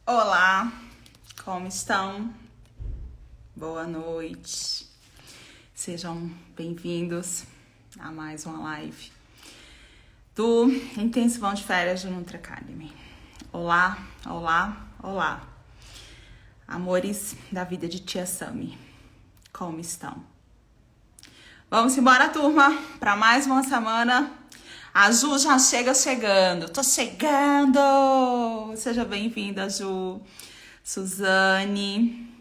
Olá, como estão? Boa noite. Sejam bem-vindos a mais uma live do Intensivão de Férias do Nutri Academy. Olá, olá, olá. Amores da vida de Tia Sami, como estão? Vamos embora, turma, para mais uma semana. A Ju já chegando. Tô chegando! Seja bem-vinda, Ju. Suzane,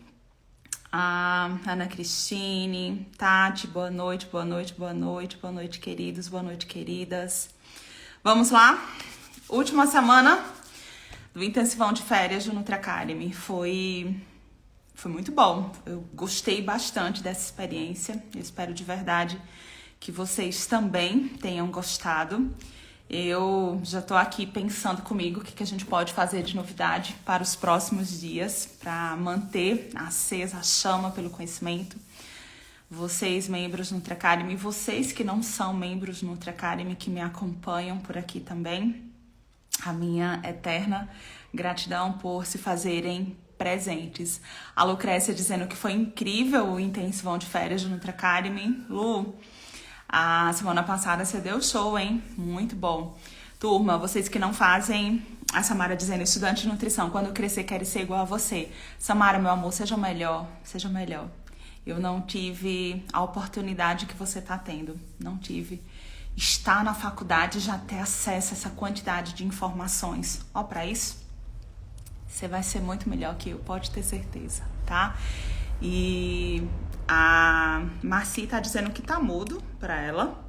a Ana Cristine, Tati, boa noite, boa noite, boa noite, boa noite, queridos, boa noite, queridas. Vamos lá? Última semana do Intensivão de Férias do Nutri Academy. Foi muito bom. Eu gostei bastante dessa experiência. Eu espero de verdade que vocês também tenham gostado. Eu já tô aqui pensando comigo o que a gente pode fazer de novidade para os próximos dias, para manter acesa a chama pelo conhecimento. Vocês, membros do Nutri Academy, vocês que não são membros do Nutri Academy, que me acompanham por aqui também, a minha eterna gratidão por se fazerem presentes. A Lucrécia dizendo que foi incrível o intensivão de férias do Nutri Academy. Lu, a semana passada você deu show, hein? Muito bom. Turma, vocês que não fazem... A Samara dizendo, estudante de nutrição, quando eu crescer quero ser igual a você. Samara, meu amor, seja melhor, seja melhor. Eu não tive a oportunidade que você tá tendo. Não tive. Estar na faculdade já ter acesso a essa quantidade de informações. Ó, pra isso, você vai ser muito melhor que eu, pode ter certeza, tá? E a Marci tá dizendo que tá mudo pra ela.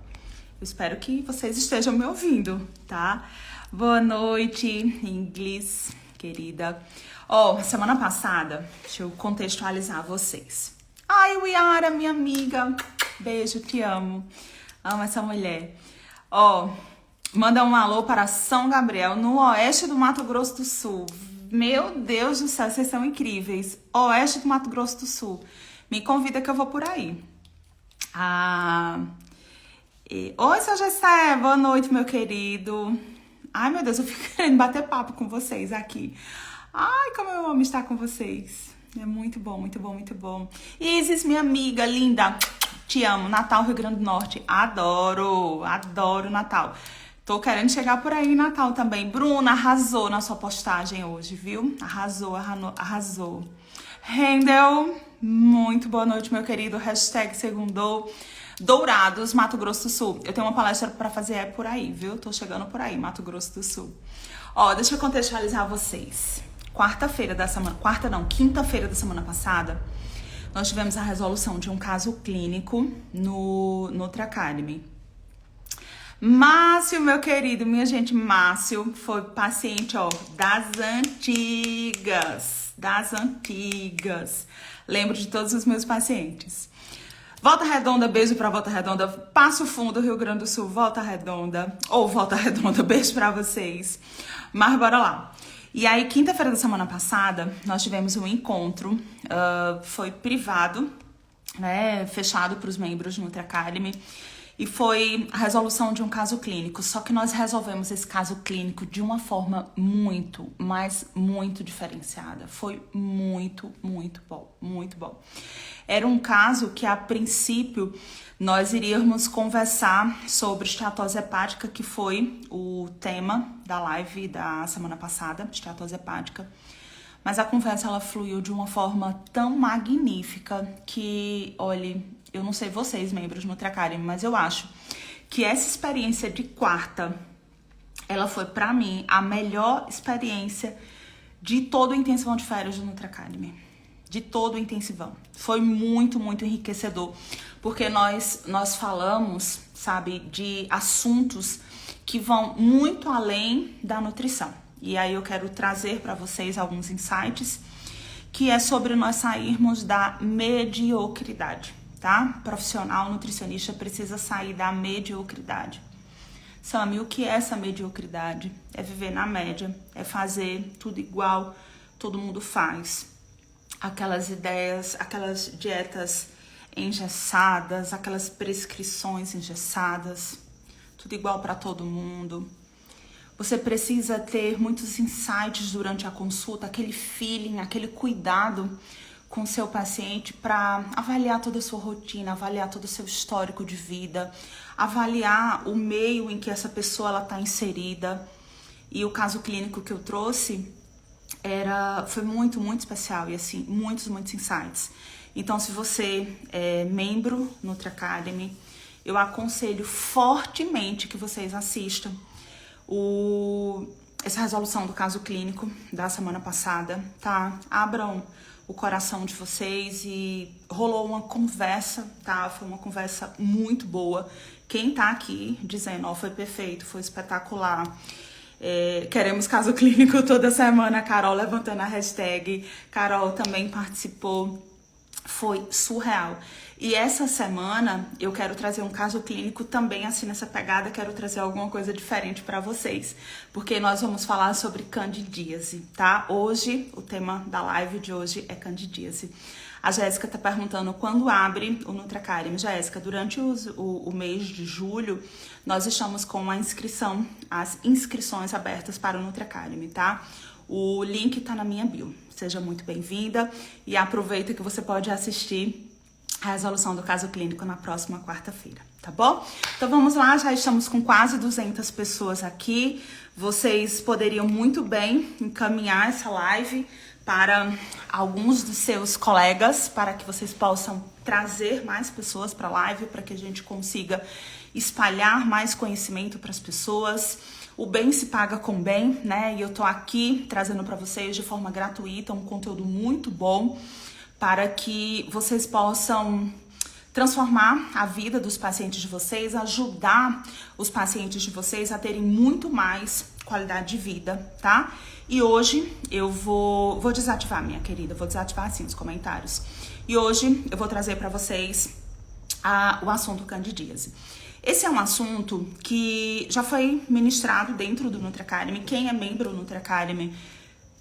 Eu espero que vocês estejam me ouvindo, tá? Boa noite, inglês, querida. Semana passada, deixa eu contextualizar vocês. Ai, Yara, minha amiga, beijo, te amo. Amo essa mulher. Manda um alô para São Gabriel, no oeste do Mato Grosso do Sul. Meu Deus do céu, vocês são incríveis. Oeste do Mato Grosso do Sul. Me convida que eu vou por aí. Oi, seu Gessé. Boa noite, meu querido. Ai, meu Deus, eu fico querendo bater papo com vocês aqui. Ai, como eu amo estar com vocês. É muito bom, muito bom, muito bom. Isis, minha amiga linda. Te amo. Natal, Rio Grande do Norte. Adoro, adoro Natal. Tô querendo chegar por aí em Natal também. Bruna arrasou na sua postagem hoje, viu? Arrasou, arrasou. Rendel, muito boa noite, meu querido. Hashtag segundou. Dourados, Mato Grosso do Sul. Eu tenho uma palestra pra fazer por aí, viu? Tô chegando por aí, Mato Grosso do Sul. Deixa eu contextualizar vocês. Quinta-feira da semana passada, nós tivemos a resolução de um caso clínico no Nutri Academy. Márcio, meu querido, minha gente, Márcio foi paciente, das antigas. Lembro de todos os meus pacientes. Volta Redonda, beijo pra Volta Redonda. Passo Fundo, Rio Grande do Sul, Volta Redonda. Volta Redonda, beijo pra vocês. Mas bora lá. E aí, quinta-feira da semana passada, nós tivemos um encontro, foi privado, né, fechado para os membros do Nutri Academy. E foi a resolução de um caso clínico, só que nós resolvemos esse caso clínico de uma forma muito, mas muito diferenciada. Foi muito, muito bom, muito bom. Era um caso que, a princípio, nós iríamos conversar sobre esteatose hepática, que foi o tema da live da semana passada, esteatose hepática. Mas a conversa, ela fluiu de uma forma tão magnífica que, olhe, eu não sei vocês, membros do Nutri Academy, mas eu acho que essa experiência de quarta, ela foi, pra mim, a melhor experiência de todo o intensivão de férias do Nutri Academy. De todo o intensivão. Foi muito, muito enriquecedor. Porque nós falamos, sabe, de assuntos que vão muito além da nutrição. E aí eu quero trazer para vocês alguns insights, que é sobre nós sairmos da mediocridade, tá? Profissional nutricionista precisa sair da mediocridade. Sami, o que é essa mediocridade? É viver na média, é fazer tudo igual, todo mundo faz. Aquelas ideias, aquelas dietas engessadas, aquelas prescrições engessadas, tudo igual para todo mundo. Você precisa ter muitos insights durante a consulta, aquele feeling, aquele cuidado com seu paciente para avaliar toda a sua rotina, avaliar todo o seu histórico de vida, avaliar o meio em que essa pessoa está inserida. E o caso clínico que eu trouxe foi muito, muito especial e assim, muitos insights. Então, se você é membro Nutri Academy, eu aconselho fortemente que vocês assistam essa resolução do caso clínico da semana passada, tá? Abram o coração de vocês e rolou uma conversa, tá? Foi uma conversa muito boa. Quem tá aqui dizendo, ó, foi perfeito, foi espetacular. Queremos caso clínico toda semana. A Carol levantando a hashtag. Carol também participou. Foi surreal. E essa semana eu quero trazer um caso clínico também assim nessa pegada, quero trazer alguma coisa diferente para vocês, porque nós vamos falar sobre candidíase, tá? Hoje, o tema da live de hoje é candidíase. A Jéssica tá perguntando quando abre o Nutri Academy. Jéssica, durante o mês de julho, nós estamos com as inscrições abertas para o Nutri Academy, tá? O link tá na minha bio. Seja muito bem-vinda e aproveita que você pode assistir a resolução do caso clínico na próxima quarta-feira, tá bom? Então vamos lá, já estamos com quase 200 pessoas aqui. Vocês poderiam muito bem encaminhar essa live para alguns dos seus colegas, para que vocês possam trazer mais pessoas para a live, para que a gente consiga espalhar mais conhecimento para as pessoas. O bem se paga com bem, né? E eu tô aqui trazendo para vocês de forma gratuita um conteúdo muito bom para que vocês possam transformar a vida dos pacientes de vocês, ajudar os pacientes de vocês a terem muito mais qualidade de vida, tá? E hoje eu vou desativar, minha querida, vou desativar assim os comentários. E hoje eu vou trazer para vocês o assunto candidíase. Esse é um assunto que já foi ministrado dentro do Nutri Academy. Quem é membro do Nutri Academy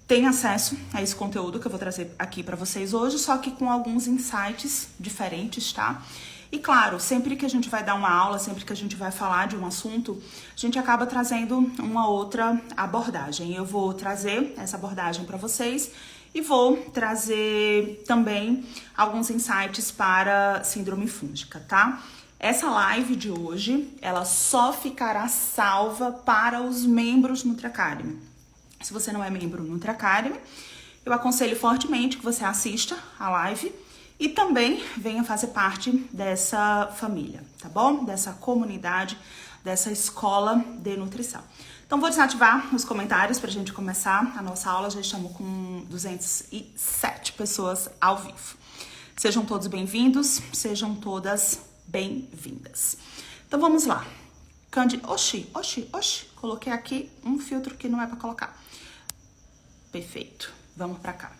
tem acesso a esse conteúdo que eu vou trazer aqui para vocês hoje, só que com alguns insights diferentes, tá? E claro, sempre que a gente vai dar uma aula, sempre que a gente vai falar de um assunto, a gente acaba trazendo uma outra abordagem. Eu vou trazer essa abordagem para vocês e vou trazer também alguns insights para síndrome fúngica, tá? Essa live de hoje, ela só ficará salva para os membros do Nutri Academy. Se você não é membro do Nutri Academy, eu aconselho fortemente que você assista a live e também venha fazer parte dessa família, tá bom? Dessa comunidade, dessa escola de nutrição. Então, vou desativar os comentários pra gente começar a nossa aula. Já estamos com 207 pessoas ao vivo. Sejam todos bem-vindos, sejam todas bem-vindas. Então, vamos lá. Oxi, coloquei aqui um filtro que não é pra colocar. Perfeito, vamos pra cá.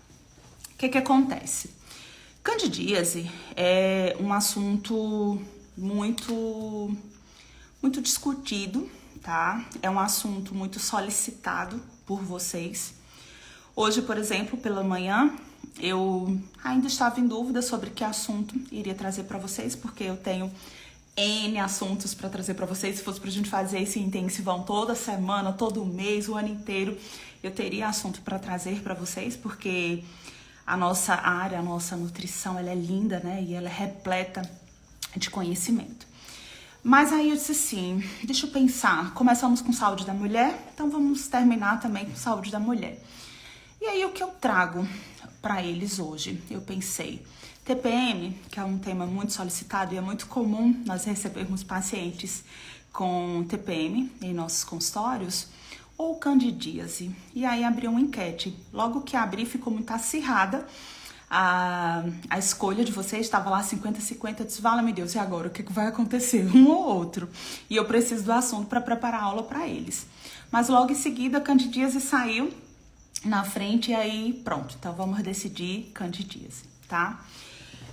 O que acontece? Candidíase é um assunto muito discutido, tá? É um assunto muito solicitado por vocês. Hoje, por exemplo, pela manhã, eu ainda estava em dúvida sobre que assunto iria trazer para vocês, porque eu tenho N assuntos para trazer para vocês. Se fosse pra gente fazer esse intensivão toda semana, todo mês, o ano inteiro, eu teria assunto para trazer para vocês, porque a nossa área, a nossa nutrição, ela é linda, né? E ela é repleta de conhecimento. Mas aí eu disse assim, deixa eu pensar, começamos com saúde da mulher, então vamos terminar também com saúde da mulher. E aí o que eu trago para eles hoje? Eu pensei, TPM, que é um tema muito solicitado e é muito comum nós recebermos pacientes com TPM em nossos consultórios, ou candidíase. E aí abri uma enquete. Logo que abri, ficou muito acirrada a escolha de vocês, estava lá 50-50, eu disse, vala-me Deus, e agora? O que vai acontecer? Um ou outro. E eu preciso do assunto para preparar a aula para eles. Mas logo em seguida, a candidíase saiu na frente e aí pronto. Então vamos decidir candidíase, tá?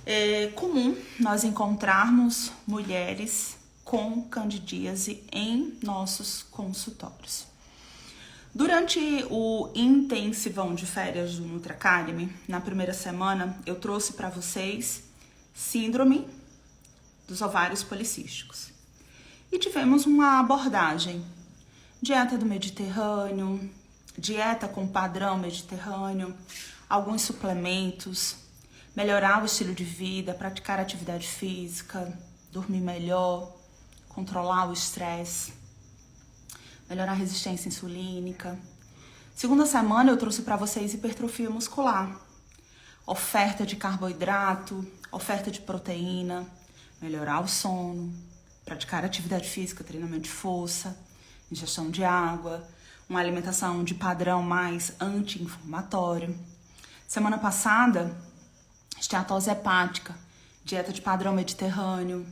É comum nós encontrarmos mulheres com candidíase em nossos consultórios. Durante o intensivão de férias do Nutri Academy, na primeira semana, eu trouxe para vocês síndrome dos ovários policísticos. E tivemos uma abordagem dieta do Mediterrâneo, dieta com padrão mediterrâneo, alguns suplementos, melhorar o estilo de vida, praticar atividade física, dormir melhor, controlar o estresse, melhorar a resistência insulínica. Segunda semana eu trouxe para vocês hipertrofia muscular, oferta de carboidrato, oferta de proteína, melhorar o sono, praticar atividade física, treinamento de força, ingestão de água, uma alimentação de padrão mais anti-inflamatório. Semana passada, esteatose hepática, dieta de padrão mediterrâneo,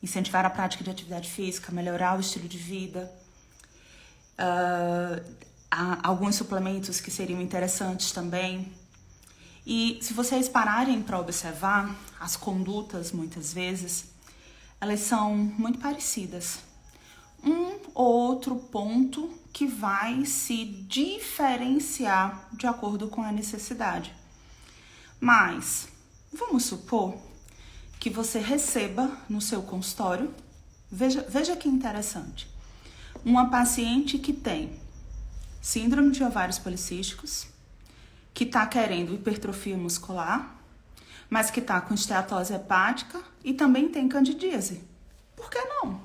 incentivar a prática de atividade física, melhorar o estilo de vida. Há alguns suplementos que seriam interessantes também. E se vocês pararem para observar, as condutas, muitas vezes, elas são muito parecidas. Um ou outro ponto que vai se diferenciar de acordo com a necessidade. Mas, vamos supor que você receba no seu consultório, veja que interessante, uma paciente que tem síndrome de ovários policísticos, que está querendo hipertrofia muscular, mas que está com esteatose hepática e também tem candidíase. Por que não?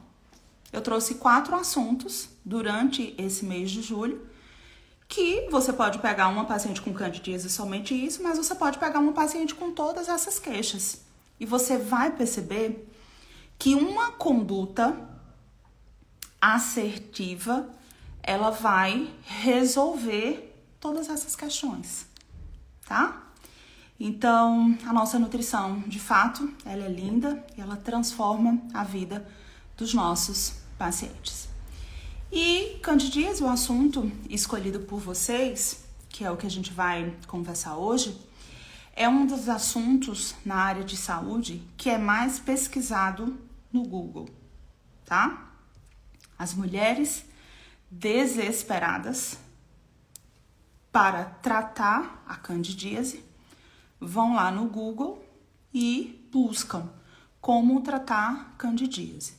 Eu trouxe 4 assuntos durante esse mês de julho, que você pode pegar uma paciente com candidíase somente isso, mas você pode pegar uma paciente com todas essas queixas. E você vai perceber que uma conduta assertiva, ela vai resolver todas essas questões, tá? Então, a nossa nutrição, de fato, ela é linda e ela transforma a vida dos nossos pacientes. E candidíase, o assunto escolhido por vocês, que é o que a gente vai conversar hoje, é um dos assuntos na área de saúde que é mais pesquisado no Google, tá? As mulheres desesperadas para tratar a candidíase vão lá no Google e buscam como tratar candidíase.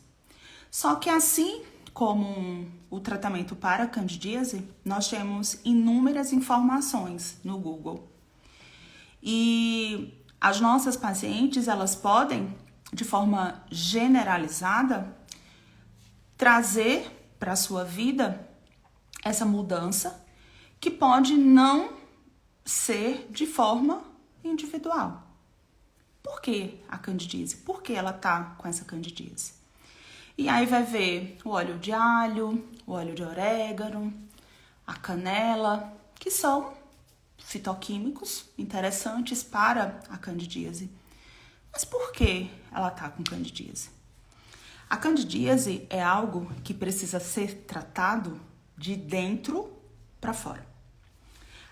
Só que assim como o tratamento para candidíase, nós temos inúmeras informações no Google. E as nossas pacientes, elas podem, de forma generalizada, trazer para a sua vida essa mudança que pode não ser de forma individual. Por que a candidíase? Por que ela tá com essa candidíase? E aí vai ver o óleo de alho, o óleo de orégano, a canela, que são fitoquímicos interessantes para a candidíase. Mas por que ela tá com candidíase? A candidíase é algo que precisa ser tratado de dentro para fora.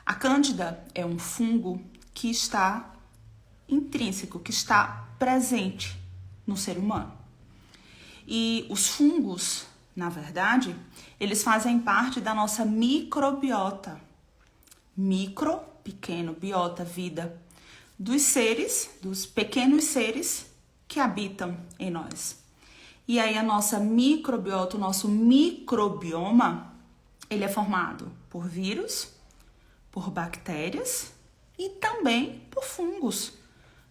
A cândida é um fungo que está intrínseco, que está presente no ser humano. E os fungos, na verdade, eles fazem parte da nossa microbiota. Micro, pequeno, biota, vida, dos seres, dos pequenos seres que habitam em nós. E aí a nossa microbiota, o nosso microbioma, ele é formado por vírus, por bactérias e também por fungos.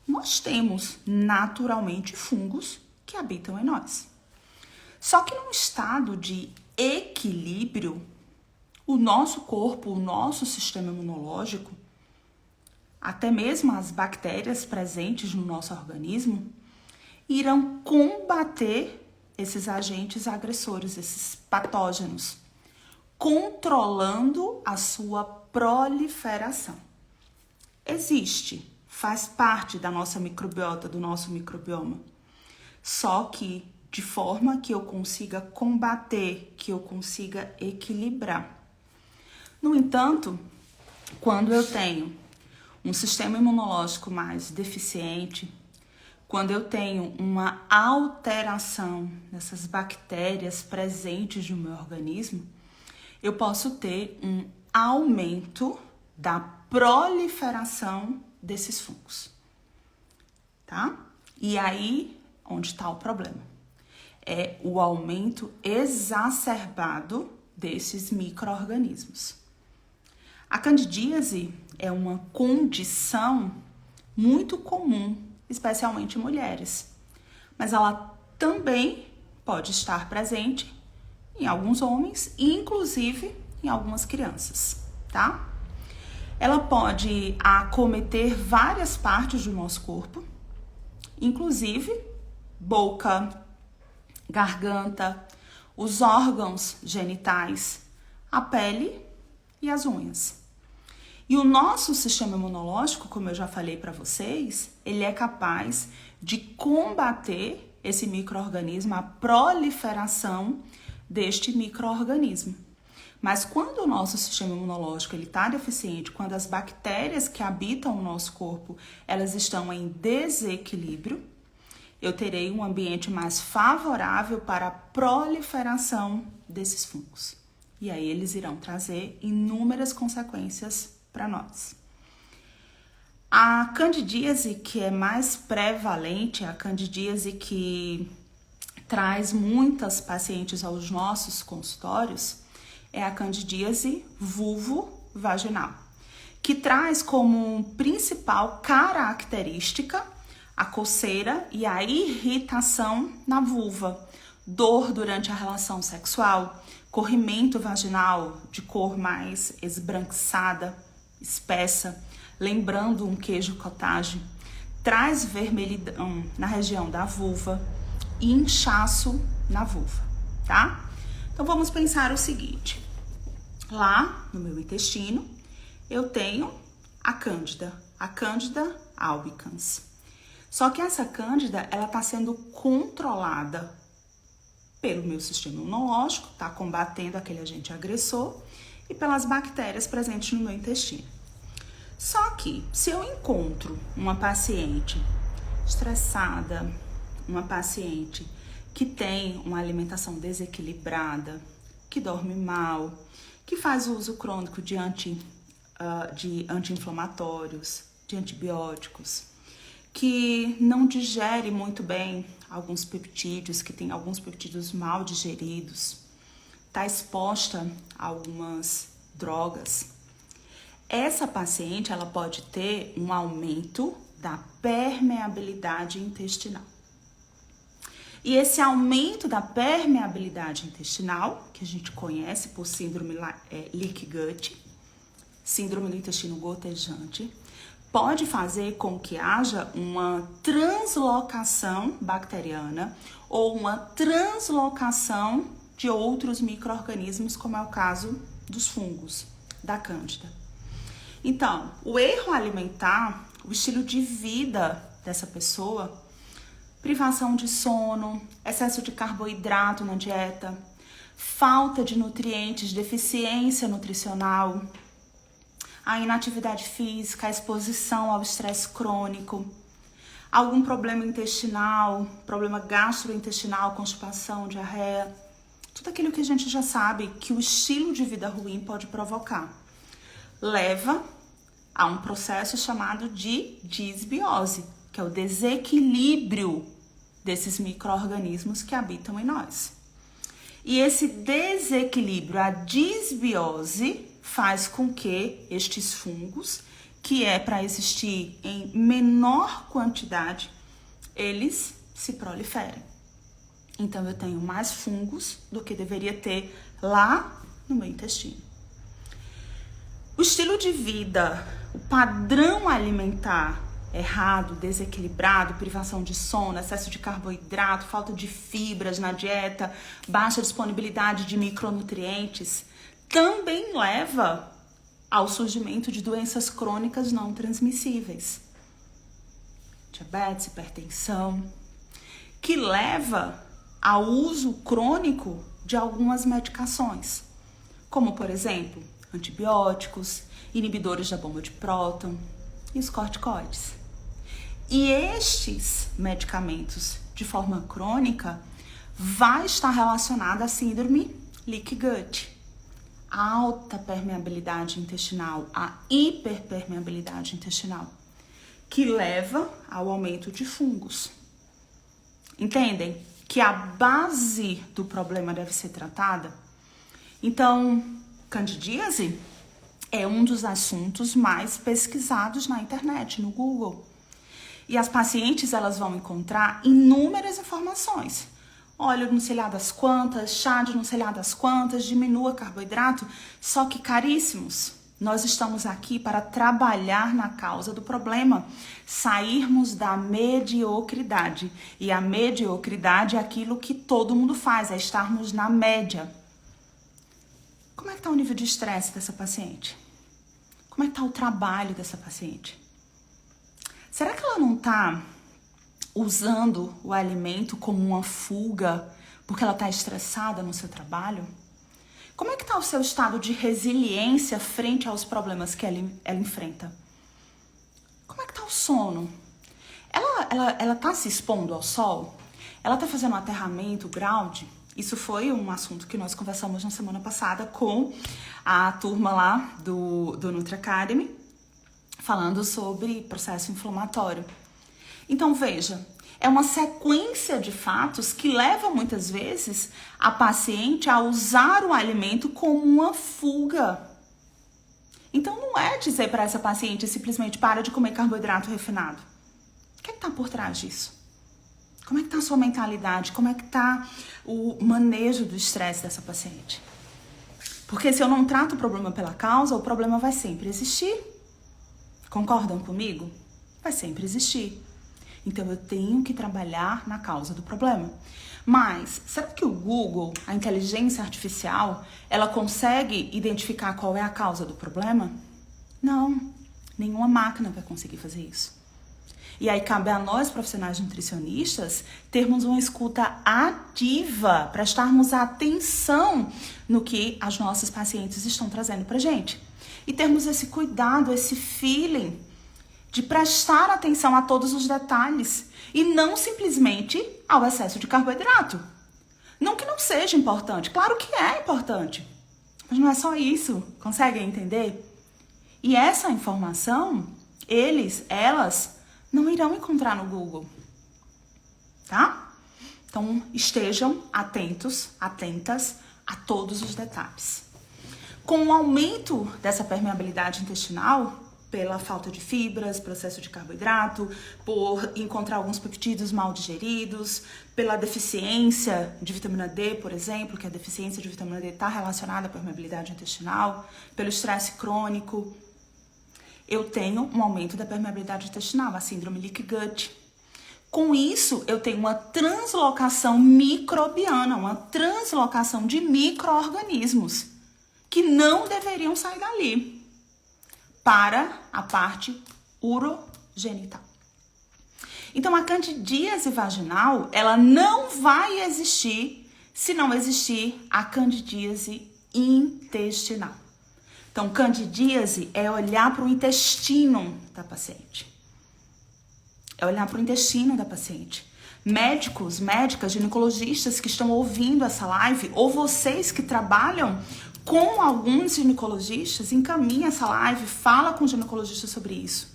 Nós temos naturalmente fungos que habitam em nós. Só que num estado de equilíbrio, o nosso corpo, o nosso sistema imunológico, até mesmo as bactérias presentes no nosso organismo, irão combater esses agentes agressores, esses patógenos, controlando a sua proliferação. Existe, faz parte da nossa microbiota, do nosso microbioma. Só que de forma que eu consiga combater, que eu consiga equilibrar. No entanto, quando eu tenho um sistema imunológico mais deficiente, quando eu tenho uma alteração dessas bactérias presentes no meu organismo, eu posso ter um aumento da proliferação desses fungos, tá? E aí, onde está o problema? É o aumento exacerbado desses micro-organismos. A candidíase é uma condição muito comum, especialmente em mulheres, mas ela também pode estar presente em alguns homens e, inclusive, em algumas crianças, tá? Ela pode acometer várias partes do nosso corpo, inclusive boca, garganta, os órgãos genitais, a pele e as unhas. E o nosso sistema imunológico, como eu já falei para vocês, ele é capaz de combater esse micro-organismo, a proliferação deste micro-organismo. Mas quando o nosso sistema imunológico está deficiente, quando as bactérias que habitam o nosso corpo, elas estão em desequilíbrio, eu terei um ambiente mais favorável para a proliferação desses fungos. E aí eles irão trazer inúmeras consequências para nós. A candidíase que é mais prevalente, a candidíase que traz muitas pacientes aos nossos consultórios, é a candidíase vulvo-vaginal, que traz como principal característica a coceira e a irritação na vulva, dor durante a relação sexual, corrimento vaginal de cor mais esbranquiçada, espessa, lembrando um queijo cottage, traz vermelhidão na região da vulva e inchaço na vulva, tá? Então vamos pensar o seguinte, lá no meu intestino eu tenho a Cândida albicans. Só que essa Cândida, ela está sendo controlada pelo meu sistema imunológico, está combatendo aquele agente agressor, e pelas bactérias presentes no meu intestino. Só que, se eu encontro uma paciente estressada, uma paciente que tem uma alimentação desequilibrada, que dorme mal, que faz uso crônico de anti-inflamatórios, de antibióticos, que não digere muito bem alguns peptídeos, que tem alguns peptídeos mal digeridos, está exposta a algumas drogas. Essa paciente, ela pode ter um aumento da permeabilidade intestinal. E esse aumento da permeabilidade intestinal, que a gente conhece por síndrome leaky gut, síndrome do intestino gotejante, pode fazer com que haja uma translocação bacteriana ou uma translocação de outros micro-organismos, como é o caso dos fungos, da Cândida. Então, o erro alimentar, o estilo de vida dessa pessoa, privação de sono, excesso de carboidrato na dieta, falta de nutrientes, deficiência nutricional, a inatividade física, a exposição ao estresse crônico, algum problema intestinal, problema gastrointestinal, constipação, diarreia, tudo aquilo que a gente já sabe que o estilo de vida ruim pode provocar, leva a um processo chamado de disbiose, que é o desequilíbrio desses micro-organismos que habitam em nós. E esse desequilíbrio, a disbiose, faz com que estes fungos, que é para existir em menor quantidade, eles se proliferem. Então eu tenho mais fungos do que deveria ter lá no meu intestino. O estilo de vida, o padrão alimentar errado, desequilibrado, privação de sono, excesso de carboidrato, falta de fibras na dieta, baixa disponibilidade de micronutrientes, também leva ao surgimento de doenças crônicas não transmissíveis. Diabetes, hipertensão, que leva ao uso crônico de algumas medicações, como, por exemplo, antibióticos, inibidores da bomba de próton e os corticoides. E estes medicamentos, de forma crônica, vai estar relacionado à síndrome leaky gut, a alta permeabilidade intestinal, a hiperpermeabilidade intestinal, que leva ao aumento de fungos. Entendem que a base do problema deve ser tratada? Então, candidíase é um dos assuntos mais pesquisados na internet, no Google. E as pacientes, elas vão encontrar inúmeras informações. Óleo não sei lá das quantas, chá de não sei lá das quantas, diminua carboidrato, só que caríssimos. Nós estamos aqui para trabalhar na causa do problema, sairmos da mediocridade. E a mediocridade é aquilo que todo mundo faz, é estarmos na média. Como é que está o nível de estresse dessa paciente? Como é que está o trabalho dessa paciente? Será que ela não está usando o alimento como uma fuga porque ela está estressada no seu trabalho? Como é que está o seu estado de resiliência frente aos problemas que ela enfrenta? Como é que está o sono? Ela está se expondo ao sol? Ela está fazendo um aterramento, ground? Isso foi um assunto que nós conversamos na semana passada com a turma lá do Nutri Academy, falando sobre processo inflamatório. Então, veja, é uma sequência de fatos que leva muitas vezes a paciente a usar o alimento como uma fuga. Então, não é dizer para essa paciente simplesmente para de comer carboidrato refinado. O que está por trás disso? Como é que está a sua mentalidade? Como é que está o manejo do estresse dessa paciente? Porque se eu não trato o problema pela causa, o problema vai sempre existir. Concordam comigo? Vai sempre existir. Então, eu tenho que trabalhar na causa do problema. Mas, será que o Google, a inteligência artificial, ela consegue identificar qual é a causa do problema? Não, nenhuma máquina vai conseguir fazer isso. E aí cabe a nós, profissionais nutricionistas, termos uma escuta ativa, prestarmos atenção no que as nossas pacientes estão trazendo pra gente. E termos esse cuidado, esse feeling de prestar atenção a todos os detalhes e não simplesmente ao excesso de carboidrato. Não que não seja importante, claro que é importante, mas não é só isso, conseguem entender? E essa informação, elas não irão encontrar no Google, tá? Então, estejam atentos, atentas a todos os detalhes. Com o aumento dessa permeabilidade intestinal, pela falta de fibras, processo de carboidrato, por encontrar alguns peptídeos mal digeridos, pela deficiência de vitamina D, por exemplo, que a deficiência de vitamina D está relacionada à permeabilidade intestinal, pelo estresse crônico, eu tenho um aumento da permeabilidade intestinal, a síndrome leaky gut. Com isso, eu tenho uma translocação microbiana, uma translocação de micro-organismos que não deveriam sair dali para a parte urogenital. Então, a candidíase vaginal, ela não vai existir se não existir a candidíase intestinal. Então, candidíase é olhar para o intestino da paciente. É olhar para o intestino da paciente. Médicos, médicas, ginecologistas que estão ouvindo essa live, ou vocês que trabalham com alguns ginecologistas, encaminha essa live, fala com o ginecologista sobre isso.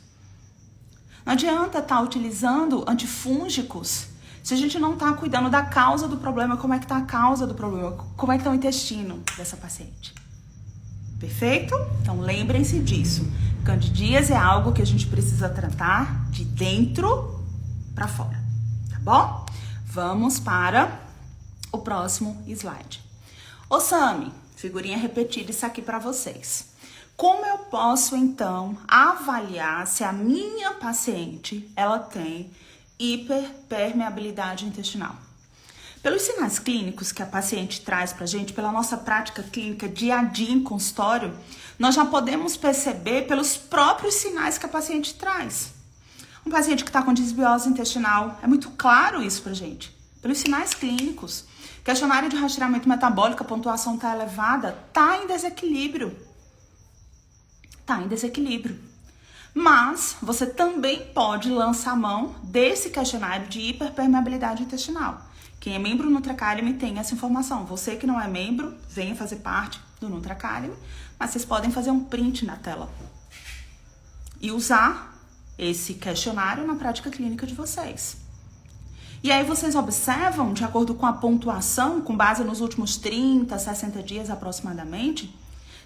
Não adianta estar utilizando antifúngicos se a gente não está cuidando da causa do problema. Como é que está a causa do problema? Como é que está o intestino dessa paciente? Perfeito? Então, lembrem-se disso. Candidíase é algo que a gente precisa tratar de dentro para fora, tá bom? Vamos para o próximo slide. Ô, Sami, figurinha repetida isso aqui para vocês. Como eu posso, então, avaliar se a minha paciente, ela tem hiperpermeabilidade intestinal? Pelos sinais clínicos que a paciente traz pra gente, pela nossa prática clínica dia a dia em consultório, nós já podemos perceber pelos próprios sinais que a paciente traz. Um paciente que está com disbiose intestinal, é muito claro isso pra gente. Pelos sinais clínicos, questionário de rastreamento metabólico, a pontuação está elevada, está em desequilíbrio. Está em desequilíbrio. Mas você também pode lançar a mão desse questionário de hiperpermeabilidade intestinal. Quem é membro do Nutri Academy tem essa informação. Você que não é membro, venha fazer parte do Nutri Academy, mas vocês podem fazer um print na tela e usar esse questionário na prática clínica de vocês. E aí vocês observam, de acordo com a pontuação, com base nos últimos 30, 60 dias aproximadamente,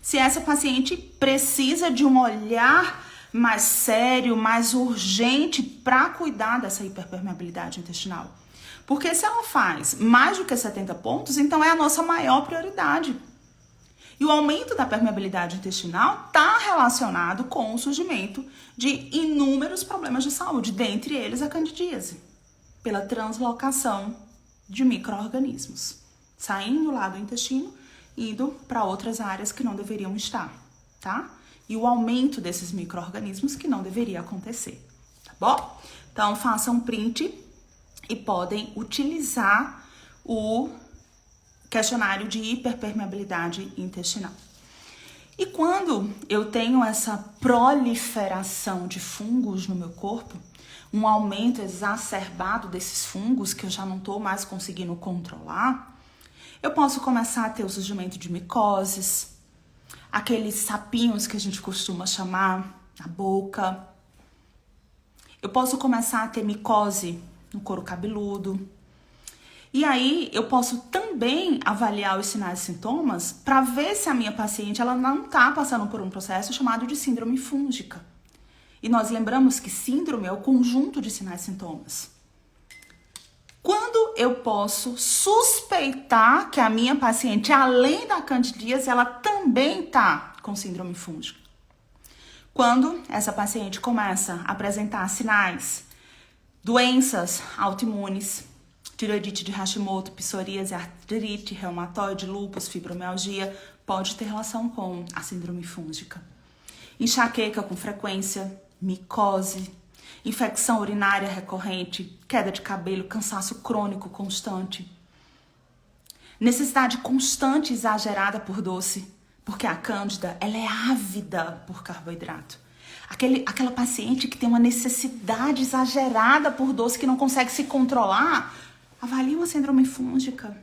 se essa paciente precisa de um olhar mais sério, mais urgente para cuidar dessa hiperpermeabilidade intestinal. Porque se ela faz mais do que 70 pontos, então é a nossa maior prioridade. E o aumento da permeabilidade intestinal está relacionado com o surgimento de inúmeros problemas de saúde, dentre eles a candidíase, pela translocação de micro-organismos, saindo lá do intestino, indo para outras áreas que não deveriam estar, tá? E o aumento desses micro-organismos que não deveria acontecer, tá bom? Então, façam um print e podem utilizar o questionário de hiperpermeabilidade intestinal. E quando eu tenho essa proliferação de fungos no meu corpo, um aumento exacerbado desses fungos que eu já não estou mais conseguindo controlar, eu posso começar a ter o surgimento de micoses, aqueles sapinhos que a gente costuma chamar na boca. Eu posso começar a ter micose no couro cabeludo. E aí eu posso também avaliar os sinais e sintomas para ver se a minha paciente ela não está passando por um processo chamado de síndrome fúngica. E nós lembramos que síndrome é o conjunto de sinais e sintomas. Quando eu posso suspeitar que a minha paciente, além da candidíase, ela também está com síndrome fúngica? Quando essa paciente começa a apresentar sinais, doenças autoimunes, tireoidite de Hashimoto, psoríase, artrite, reumatoide, lúpus, fibromialgia, pode ter relação com a síndrome fúngica. Enxaqueca com frequência, micose, infecção urinária recorrente, queda de cabelo, cansaço crônico constante, necessidade constante e exagerada por doce, porque a cândida ela é ávida por carboidrato. Aquela paciente que tem uma necessidade exagerada por doce, que não consegue se controlar, avalie uma síndrome fúngica.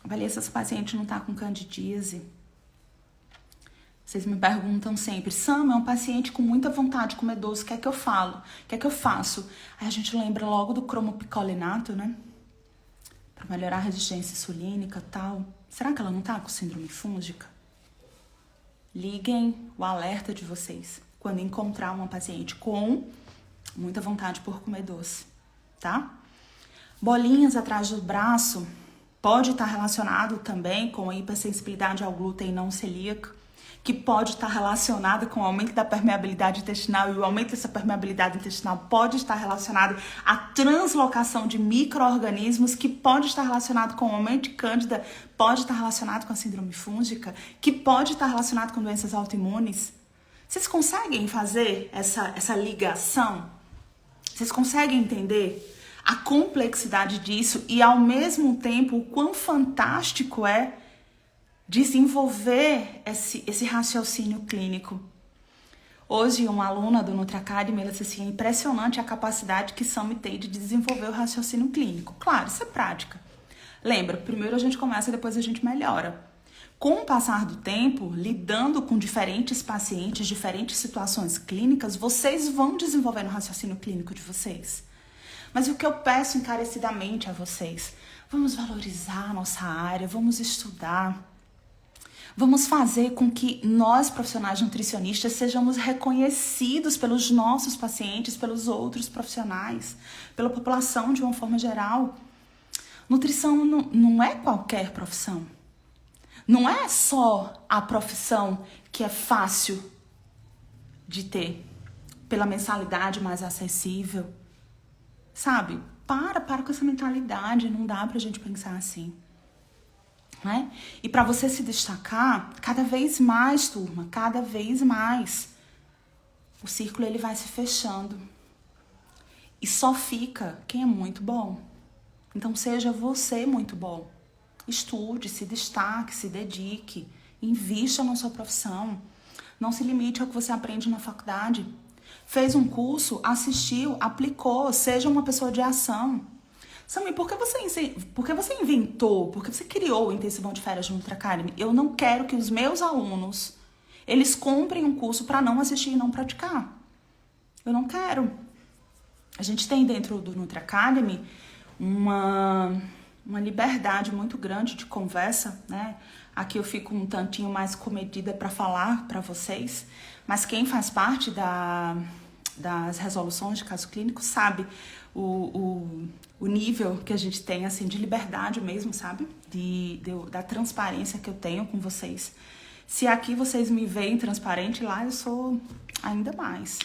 Avalie se essa paciente não está com candidíase. Vocês me perguntam sempre, Sam, é um paciente com muita vontade de comer doce, o que é que eu falo? O que é que eu faço? Aí a gente lembra logo do cromopicolinato, né? Para melhorar a resistência insulínica e tal. Será que ela não tá com síndrome fúngica? Liguem o alerta de vocês quando encontrar uma paciente com muita vontade por comer doce, tá? Bolinhas atrás do braço pode estar relacionado também com a hipersensibilidade ao glúten não celíaco, que pode estar relacionada com o aumento da permeabilidade intestinal, e o aumento dessa permeabilidade intestinal pode estar relacionado à translocação de micro-organismos, que pode estar relacionado com o aumento de cândida, pode estar relacionado com a síndrome fúngica, que pode estar relacionado com doenças autoimunes. Vocês conseguem fazer essa ligação? Vocês conseguem entender a complexidade disso e, ao mesmo tempo, o quão fantástico é desenvolver esse raciocínio clínico? Hoje, uma aluna do Nutri Academy, ela disse assim, é impressionante a capacidade que Sam tem de desenvolver o raciocínio clínico. Claro, isso é prática. Lembra, primeiro a gente começa e depois a gente melhora. Com o passar do tempo, lidando com diferentes pacientes, diferentes situações clínicas, vocês vão desenvolvendo o raciocínio clínico de vocês. Mas o que eu peço encarecidamente a vocês, vamos valorizar a nossa área, vamos estudar. Vamos fazer com que nós, profissionais nutricionistas, sejamos reconhecidos pelos nossos pacientes, pelos outros profissionais, pela população de uma forma geral. Nutrição não é qualquer profissão. Não é só a profissão que é fácil de ter, pela mensalidade mais acessível. Sabe? Para com essa mentalidade, não dá pra gente pensar assim. Né? E para você se destacar, cada vez mais, turma, cada vez mais, o círculo ele vai se fechando. E só fica quem é muito bom. Então seja você muito bom. Estude, se destaque, se dedique, invista na sua profissão. Não se limite ao que você aprende na faculdade. Fez um curso, assistiu, aplicou, seja uma pessoa de ação. Samir, por que você inventou, por que você criou o Intensivão de Férias do Nutri Academy? Eu não quero que os meus alunos, eles comprem um curso para não assistir e não praticar. Eu não quero. a gente tem dentro do Nutri Academy uma liberdade muito grande de conversa, né? Aqui eu fico um tantinho mais comedida para falar para vocês, mas quem faz parte das resoluções de caso clínico sabe o nível que a gente tem, assim, de liberdade mesmo, sabe? Da transparência que eu tenho com vocês. Se aqui vocês me veem transparente, lá eu sou ainda mais.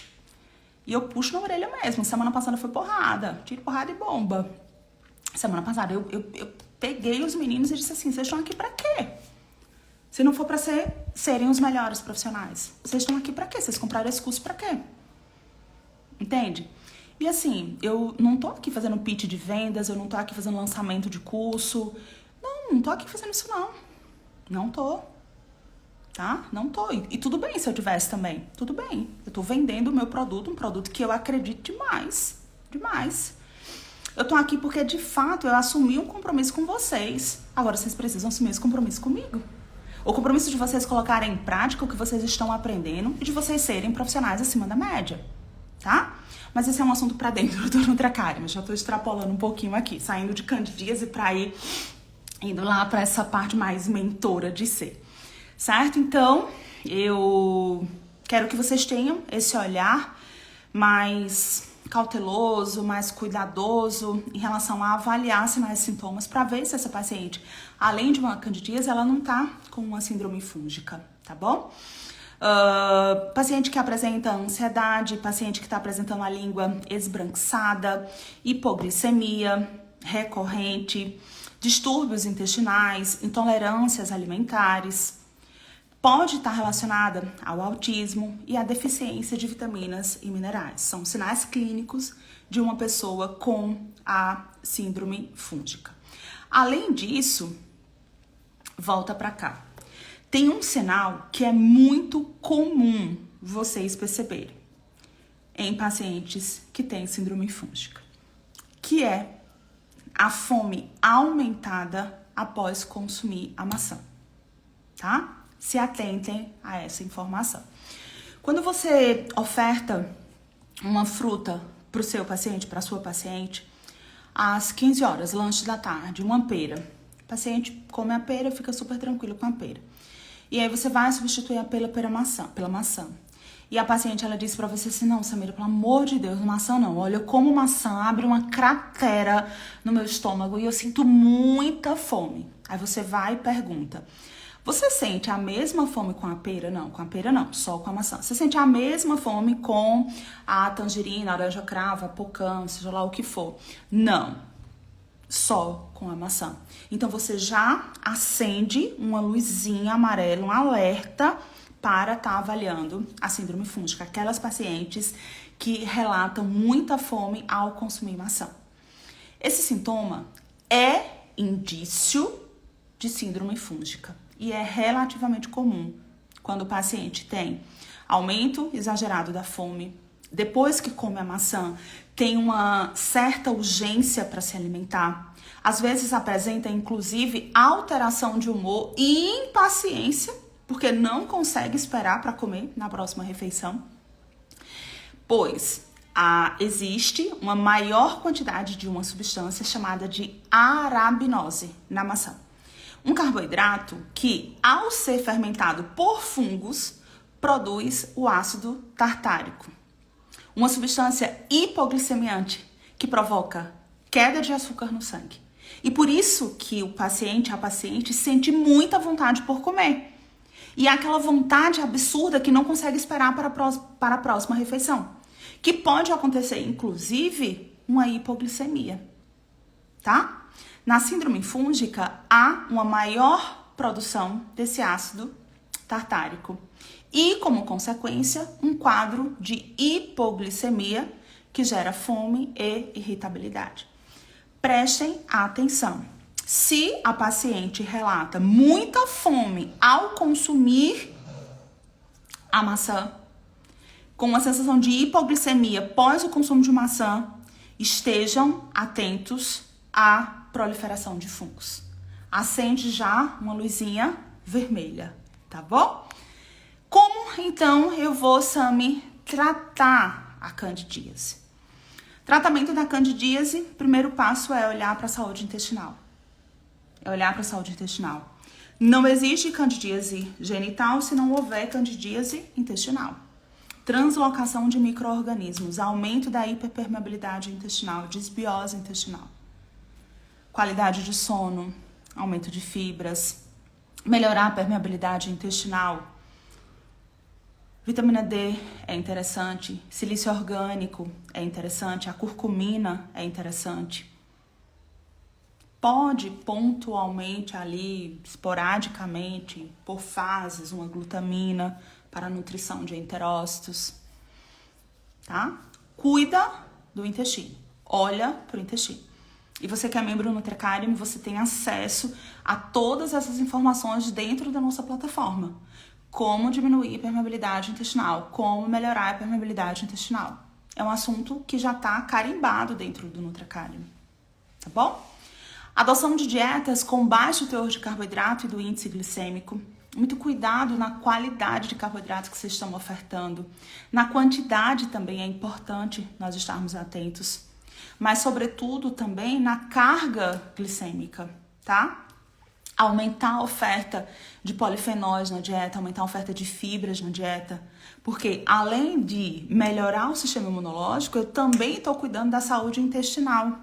E eu puxo na orelha mesmo. Semana passada foi porrada. Tiro, porrada e bomba. Semana passada eu peguei os meninos e disse assim, vocês estão aqui pra quê? Se não for pra serem os melhores profissionais. Vocês estão aqui pra quê? Vocês compraram esse curso pra quê? Entende? E assim, eu não tô aqui fazendo pitch de vendas, eu não tô aqui fazendo lançamento de curso. Não tô aqui fazendo isso não. Não tô. Tá? Não tô. E tudo bem se eu tivesse também. Tudo bem. Eu tô vendendo o meu produto, um produto que eu acredito demais. Demais. Eu tô aqui porque, de fato, eu assumi um compromisso com vocês. Agora, vocês precisam assumir esse compromisso comigo. O compromisso de vocês colocarem em prática o que vocês estão aprendendo e de vocês serem profissionais acima da média. Tá? Mas esse é um assunto pra dentro do Nutri Academy. Já tô extrapolando um pouquinho aqui. Saindo de candidíase pra ir indo lá pra essa parte mais mentora de ser. Certo? Então, eu quero que vocês tenham esse olhar mais cauteloso, mais cuidadoso em relação a avaliar sinais e sintomas para ver se essa paciente, além de uma candidíase, ela não tá com uma síndrome fúngica, tá bom? Paciente que apresenta ansiedade, paciente que está apresentando a língua esbranquiçada, hipoglicemia recorrente, distúrbios intestinais, intolerâncias alimentares, pode estar relacionada ao autismo e à deficiência de vitaminas e minerais. São sinais clínicos de uma pessoa com a síndrome fúngica. Além disso, volta para cá. Tem um sinal que é muito comum vocês perceberem em pacientes que têm síndrome fúngica, que é a fome aumentada após consumir a maçã, tá? Se atentem a essa informação. Quando você oferta uma fruta para o seu paciente, para a sua paciente, às 15 horas, lanche da tarde, uma pera. O paciente come a pera, fica super tranquilo com a pera. E aí você vai substituir a pera pela maçã. E a paciente, ela disse para você assim, não, Samira, pelo amor de Deus, maçã não. Olha, eu como maçã, abre uma cratera no meu estômago e eu sinto muita fome. Aí você vai e pergunta, você sente a mesma fome com a pera? Não, com a pera não, só com a maçã. Você sente a mesma fome com a tangerina, a laranja cravo, a pocã, seja lá o que for? Não, só com a maçã. Então você já acende uma luzinha amarela, um alerta para estar avaliando a síndrome fúngica. Aquelas pacientes que relatam muita fome ao consumir maçã. Esse sintoma é indício de síndrome fúngica. E é relativamente comum quando o paciente tem aumento exagerado da fome, depois que come a maçã, tem uma certa urgência para se alimentar, às vezes apresenta inclusive alteração de humor e impaciência, porque não consegue esperar para comer na próxima refeição, pois existe uma maior quantidade de uma substância chamada de arabinose na maçã. Um carboidrato que, ao ser fermentado por fungos, produz o ácido tartárico. Uma substância hipoglicemiante que provoca queda de açúcar no sangue. E por isso que a paciente sente muita vontade por comer. E é aquela vontade absurda que não consegue esperar para a próxima refeição. Que pode acontecer, inclusive, uma hipoglicemia, tá? Na síndrome fúngica, há uma maior produção desse ácido tartárico e, como consequência, um quadro de hipoglicemia que gera fome e irritabilidade. Prestem atenção. Se a paciente relata muita fome ao consumir a maçã, com uma sensação de hipoglicemia após o consumo de maçã, estejam atentos à proliferação de fungos. Acende já uma luzinha vermelha, tá bom? Como então eu vou, Sami, tratar a candidíase? Tratamento da candidíase, primeiro passo é olhar para a saúde intestinal. Não existe candidíase genital se não houver candidíase intestinal. Translocação de micro-organismos, aumento da hiperpermeabilidade intestinal, desbiose intestinal. Qualidade de sono, aumento de fibras, melhorar a permeabilidade intestinal. Vitamina D é interessante, silício orgânico é interessante, a curcumina é interessante. Pode pontualmente ali, esporadicamente, por fases, uma glutamina para a nutrição de enterócitos, tá? Cuida do intestino, olha para o intestino. E você que é membro do Nutricarium, você tem acesso a todas essas informações dentro da nossa plataforma. Como diminuir a permeabilidade intestinal, como melhorar a permeabilidade intestinal. É um assunto que já está carimbado dentro do Nutricarium, tá bom? Adoção de dietas com baixo teor de carboidrato e do índice glicêmico. Muito cuidado na qualidade de carboidrato que vocês estão ofertando. Na quantidade também é importante nós estarmos atentos. Mas, sobretudo, também na carga glicêmica, tá? Aumentar a oferta de polifenóis na dieta, aumentar a oferta de fibras na dieta. Porque, além de melhorar o sistema imunológico, eu também estou cuidando da saúde intestinal.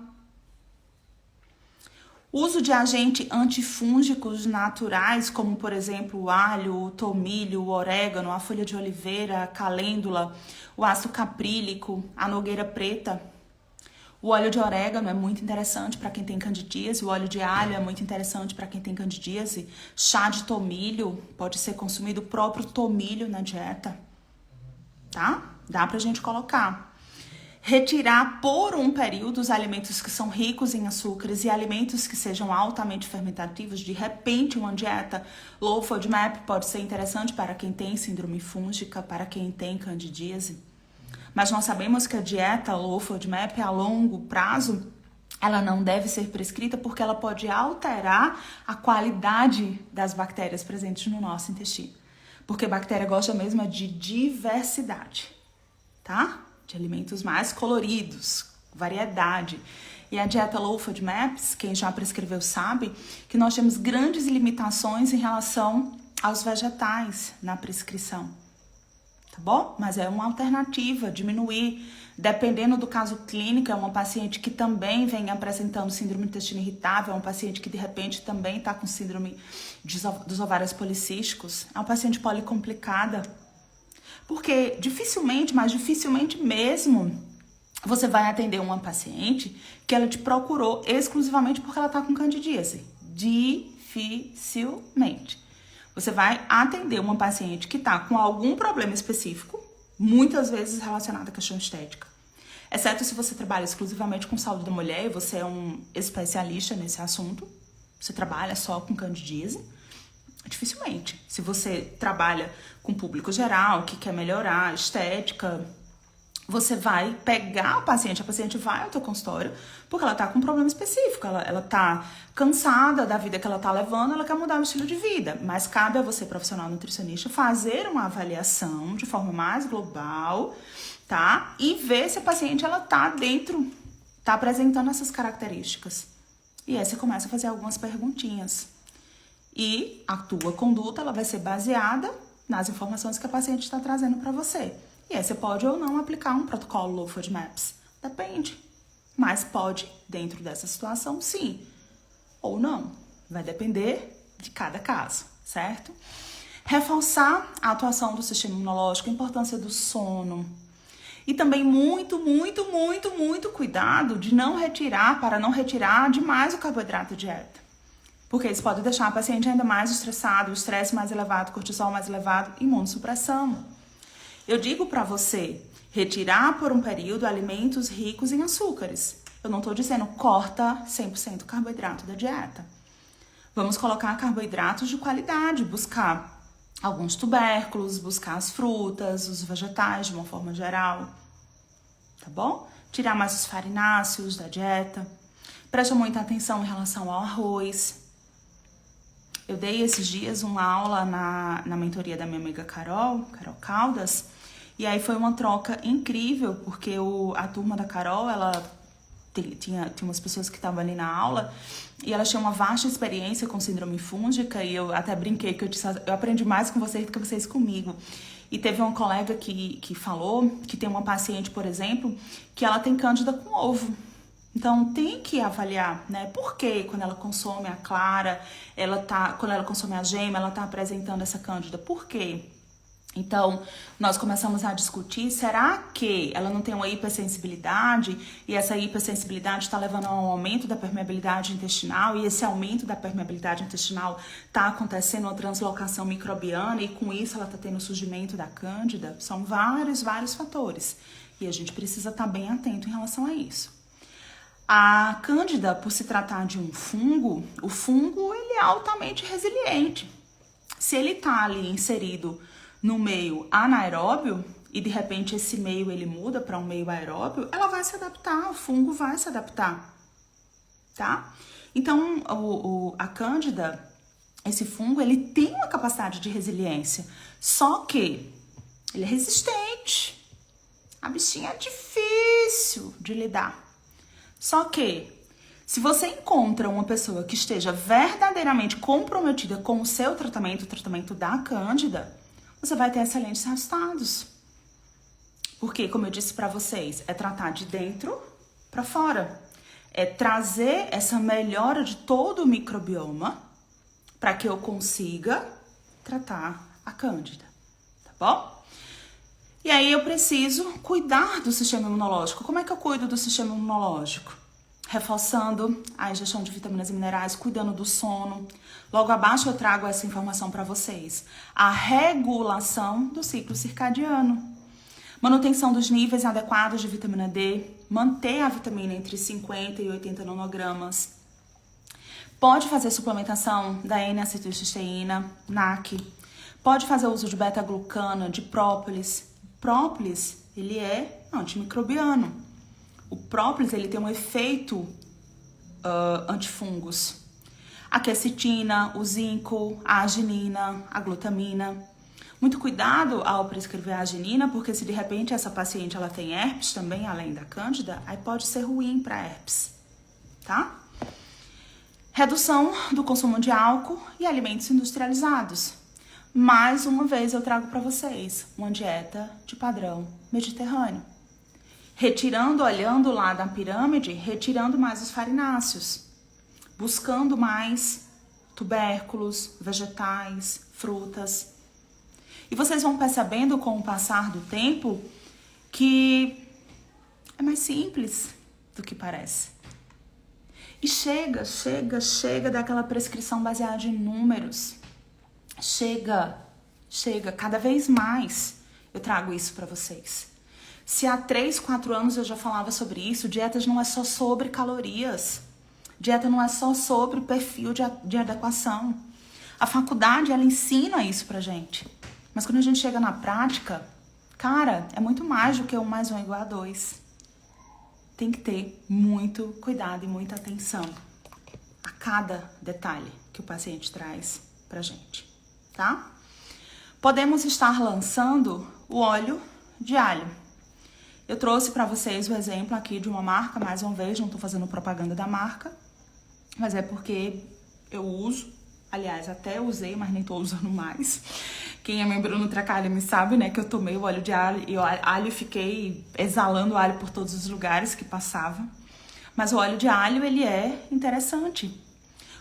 Uso de agentes antifúngicos naturais, como, por exemplo, o alho, o tomilho, o orégano, a folha de oliveira, a calêndula, o ácido caprílico, a nogueira preta. O óleo de orégano é muito interessante para quem tem candidíase, o óleo de alho é muito interessante para quem tem candidíase. Chá de tomilho pode ser consumido, o próprio tomilho na dieta, tá? Dá pra gente colocar. Retirar por um período os alimentos que são ricos em açúcares e alimentos que sejam altamente fermentativos. De repente, uma dieta low FODMAP pode ser interessante para quem tem síndrome fúngica, para quem tem candidíase. Mas nós sabemos que a dieta low FODMAP a longo prazo, ela não deve ser prescrita porque ela pode alterar a qualidade das bactérias presentes no nosso intestino. Porque a bactéria gosta mesmo de diversidade, tá? De alimentos mais coloridos, variedade. E a dieta low FODMAPs, quem já prescreveu sabe, que nós temos grandes limitações em relação aos vegetais na prescrição. Tá bom? Mas é uma alternativa, diminuir. Dependendo do caso clínico, é uma paciente que também vem apresentando síndrome do intestino irritável, é uma paciente que de repente também está com síndrome dos ovários policísticos, é uma paciente policomplicada. Porque dificilmente, mas dificilmente mesmo, você vai atender uma paciente que ela te procurou exclusivamente porque ela está com candidíase. Dificilmente. Você vai atender uma paciente que está com algum problema específico, muitas vezes relacionado à questão estética. Exceto se você trabalha exclusivamente com saúde da mulher e você é um especialista nesse assunto, você trabalha só com candidíase. Dificilmente. Se você trabalha com público geral, que quer melhorar a estética, você vai pegar a paciente vai ao teu consultório porque ela tá com um problema específico, ela tá cansada da vida que ela tá levando, ela quer mudar o estilo de vida, mas cabe a você, profissional nutricionista, fazer uma avaliação de forma mais global, tá? E ver se a paciente, ela tá apresentando essas características. E aí você começa a fazer algumas perguntinhas. E a tua conduta, ela vai ser baseada nas informações que a paciente está trazendo para você. E aí você pode ou não aplicar um protocolo low FODMAPs. Depende. Mas pode, dentro dessa situação, sim. Ou não. Vai depender de cada caso, certo? Reforçar a atuação do sistema imunológico, a importância do sono. E também muito cuidado para não retirar demais o carboidrato da dieta. Porque isso pode deixar a paciente ainda mais estressada, o estresse mais elevado, o cortisol mais elevado, imunossupressão. Eu digo para você, retirar por um período alimentos ricos em açúcares. Eu não estou dizendo corta 100% o carboidrato da dieta. Vamos colocar carboidratos de qualidade, buscar alguns tubérculos, buscar as frutas, os vegetais de uma forma geral. Tá bom? Tirar mais os farináceos da dieta. Preste muita atenção em relação ao arroz. Eu dei esses dias uma aula na mentoria da minha amiga Carol Caldas, E aí foi uma troca incrível, porque a turma da Carol, ela tinha umas pessoas que estavam ali na aula e elas tinham uma vasta experiência com síndrome fúngica, e eu até brinquei que eu aprendi mais com vocês do que vocês comigo. E teve uma colega que falou que tem uma paciente, por exemplo, que ela tem cândida com ovo. Então tem que avaliar, né? Por que quando ela consome a clara, quando ela consome a gema, ela tá apresentando essa cândida? Por quê? Então, nós começamos a discutir, será que ela não tem uma hipersensibilidade e essa hipersensibilidade está levando a um aumento da permeabilidade intestinal, e esse aumento da permeabilidade intestinal está acontecendo uma translocação microbiana e com isso ela está tendo o surgimento da cândida? São vários fatores e a gente precisa estar bem atento em relação a isso. A cândida, por se tratar de um fungo, o fungo ele é altamente resiliente. Se ele está ali inserido no meio anaeróbio e de repente esse meio ele muda para um meio aeróbio, ela vai se adaptar, o fungo vai se adaptar, tá? Então, a cândida, esse fungo, ele tem uma capacidade de resiliência, só que ele é resistente. A bichinha é difícil de lidar. Só que, se você encontra uma pessoa que esteja verdadeiramente comprometida com o seu tratamento, o tratamento da cândida, você vai ter excelentes resultados. Porque, como eu disse para vocês, é tratar de dentro para fora. É trazer essa melhora de todo o microbioma para que eu consiga tratar a cândida, tá bom? E aí eu preciso cuidar do sistema imunológico. Como é que eu cuido do sistema imunológico? Reforçando a ingestão de vitaminas e minerais, cuidando do sono. Logo abaixo eu trago essa informação para vocês. A regulação do ciclo circadiano. Manutenção dos níveis adequados de vitamina D. Manter a vitamina entre 50 e 80 nanogramas. Pode fazer suplementação da N-acetilcisteína, NAC. Pode fazer uso de beta-glucana, de própolis. Própolis, ele é antimicrobiano. O própolis, ele tem um efeito antifungos. A quercetina, o zinco, a arginina, a glutamina. Muito cuidado ao prescrever a arginina, porque se de repente essa paciente ela tem herpes também, além da cândida, aí pode ser ruim para herpes, tá? Redução do consumo de álcool e alimentos industrializados. Mais uma vez eu trago para vocês uma dieta de padrão mediterrâneo. Retirando, olhando lá da pirâmide, retirando mais os farináceos. Buscando mais tubérculos, vegetais, frutas. E vocês vão percebendo com o passar do tempo que é mais simples do que parece. E chega daquela prescrição baseada em números. Chega, cada vez mais eu trago isso para vocês. Se há 3, 4 anos eu já falava sobre isso, dietas não é só sobre calorias. Dieta não é só sobre perfil de adequação. A faculdade, ela ensina isso pra gente. Mas quando a gente chega na prática, cara, é muito mais do que 1 mais 1 é igual a 2. Tem que ter muito cuidado e muita atenção a cada detalhe que o paciente traz pra gente, tá? Podemos estar lançando o óleo de alho. Eu trouxe para vocês o exemplo aqui de uma marca, mais uma vez, não estou fazendo propaganda da marca, mas é porque eu uso, aliás, até usei, mas nem estou usando mais. Quem é membro do Nutracalha sabe, né, que eu tomei o óleo de alho e fiquei exalando alho por todos os lugares que passava. Mas o óleo de alho, ele é interessante.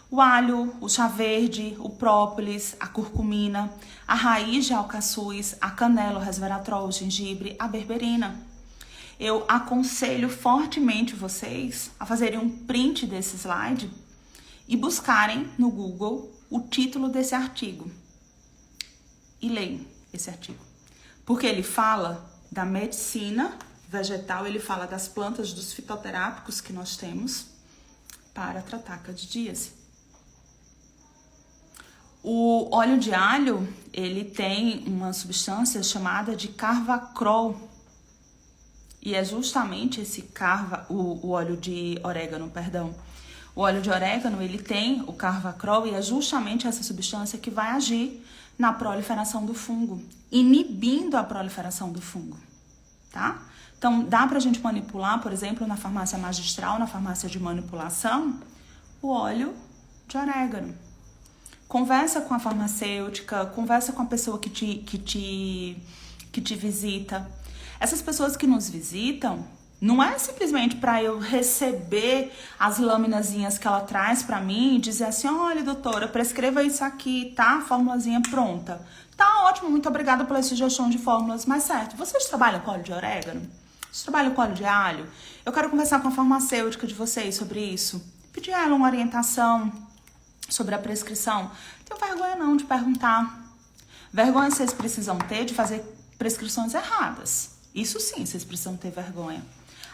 O alho, o chá verde, o própolis, a curcumina, a raiz de alcaçuz, a canela, o resveratrol, o gengibre, a berberina. Eu aconselho fortemente vocês a fazerem um print desse slide e buscarem no Google o título desse artigo. E leiam esse artigo. Porque ele fala da medicina vegetal, ele fala das plantas, dos fitoterápicos que nós temos para tratar a candidíase. O óleo de alho, ele tem uma substância chamada de carvacrol. E é justamente esse o óleo de orégano, perdão. O óleo de orégano, ele tem o carvacrol e é justamente essa substância que vai agir na proliferação do fungo, inibindo a proliferação do fungo, tá? Então, dá pra gente manipular, por exemplo, na farmácia magistral, na farmácia de manipulação, o óleo de orégano. Conversa com a farmacêutica, conversa com a pessoa que te visita. Essas pessoas que nos visitam, não é simplesmente para eu receber as laminazinhas que ela traz para mim e dizer assim, olha, doutora, prescreva isso aqui, tá? Formulazinha pronta. Tá ótimo, muito obrigada pela sugestão de fórmulas, mas certo, vocês trabalham com óleo de orégano? Vocês trabalham com óleo de alho? Eu quero conversar com a farmacêutica de vocês sobre isso. Pedir a ela uma orientação sobre a prescrição. Não tenho vergonha não de perguntar. Vergonha vocês precisam ter de fazer prescrições erradas. Isso sim, vocês precisam ter vergonha.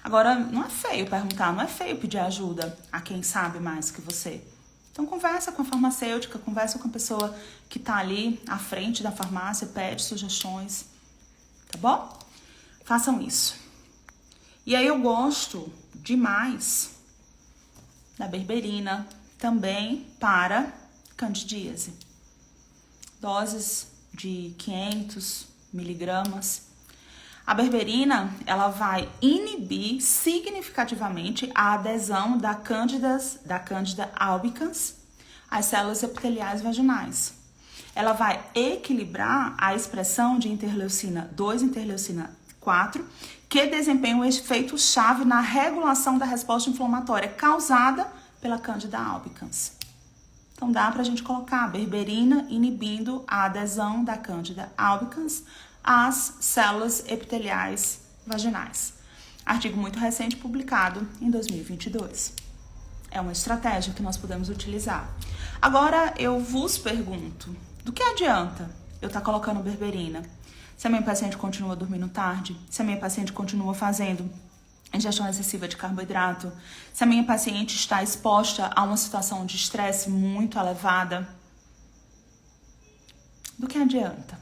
Agora, não é feio perguntar, não é feio pedir ajuda a quem sabe mais que você. Então, conversa com a farmacêutica, conversa com a pessoa que tá ali à frente da farmácia, pede sugestões, tá bom? Façam isso. E aí eu gosto demais da berberina, também para candidíase. Doses de 500 miligramas. A berberina, ela vai inibir significativamente a adesão da Candida albicans às células epiteliais vaginais. Ela vai equilibrar a expressão de interleucina 2 e interleucina 4, que desempenham um efeito chave na regulação da resposta inflamatória causada pela Candida albicans. Então dá pra gente colocar a berberina inibindo a adesão da Candida albicans às células epiteliais vaginais. Artigo muito recente publicado em 2022. É uma estratégia que nós podemos utilizar. Agora eu vos pergunto, do que adianta eu estar colocando berberina? Se a minha paciente continua dormindo tarde, se a minha paciente continua fazendo ingestão excessiva de carboidrato, se a minha paciente está exposta a uma situação de estresse muito elevada, do que adianta?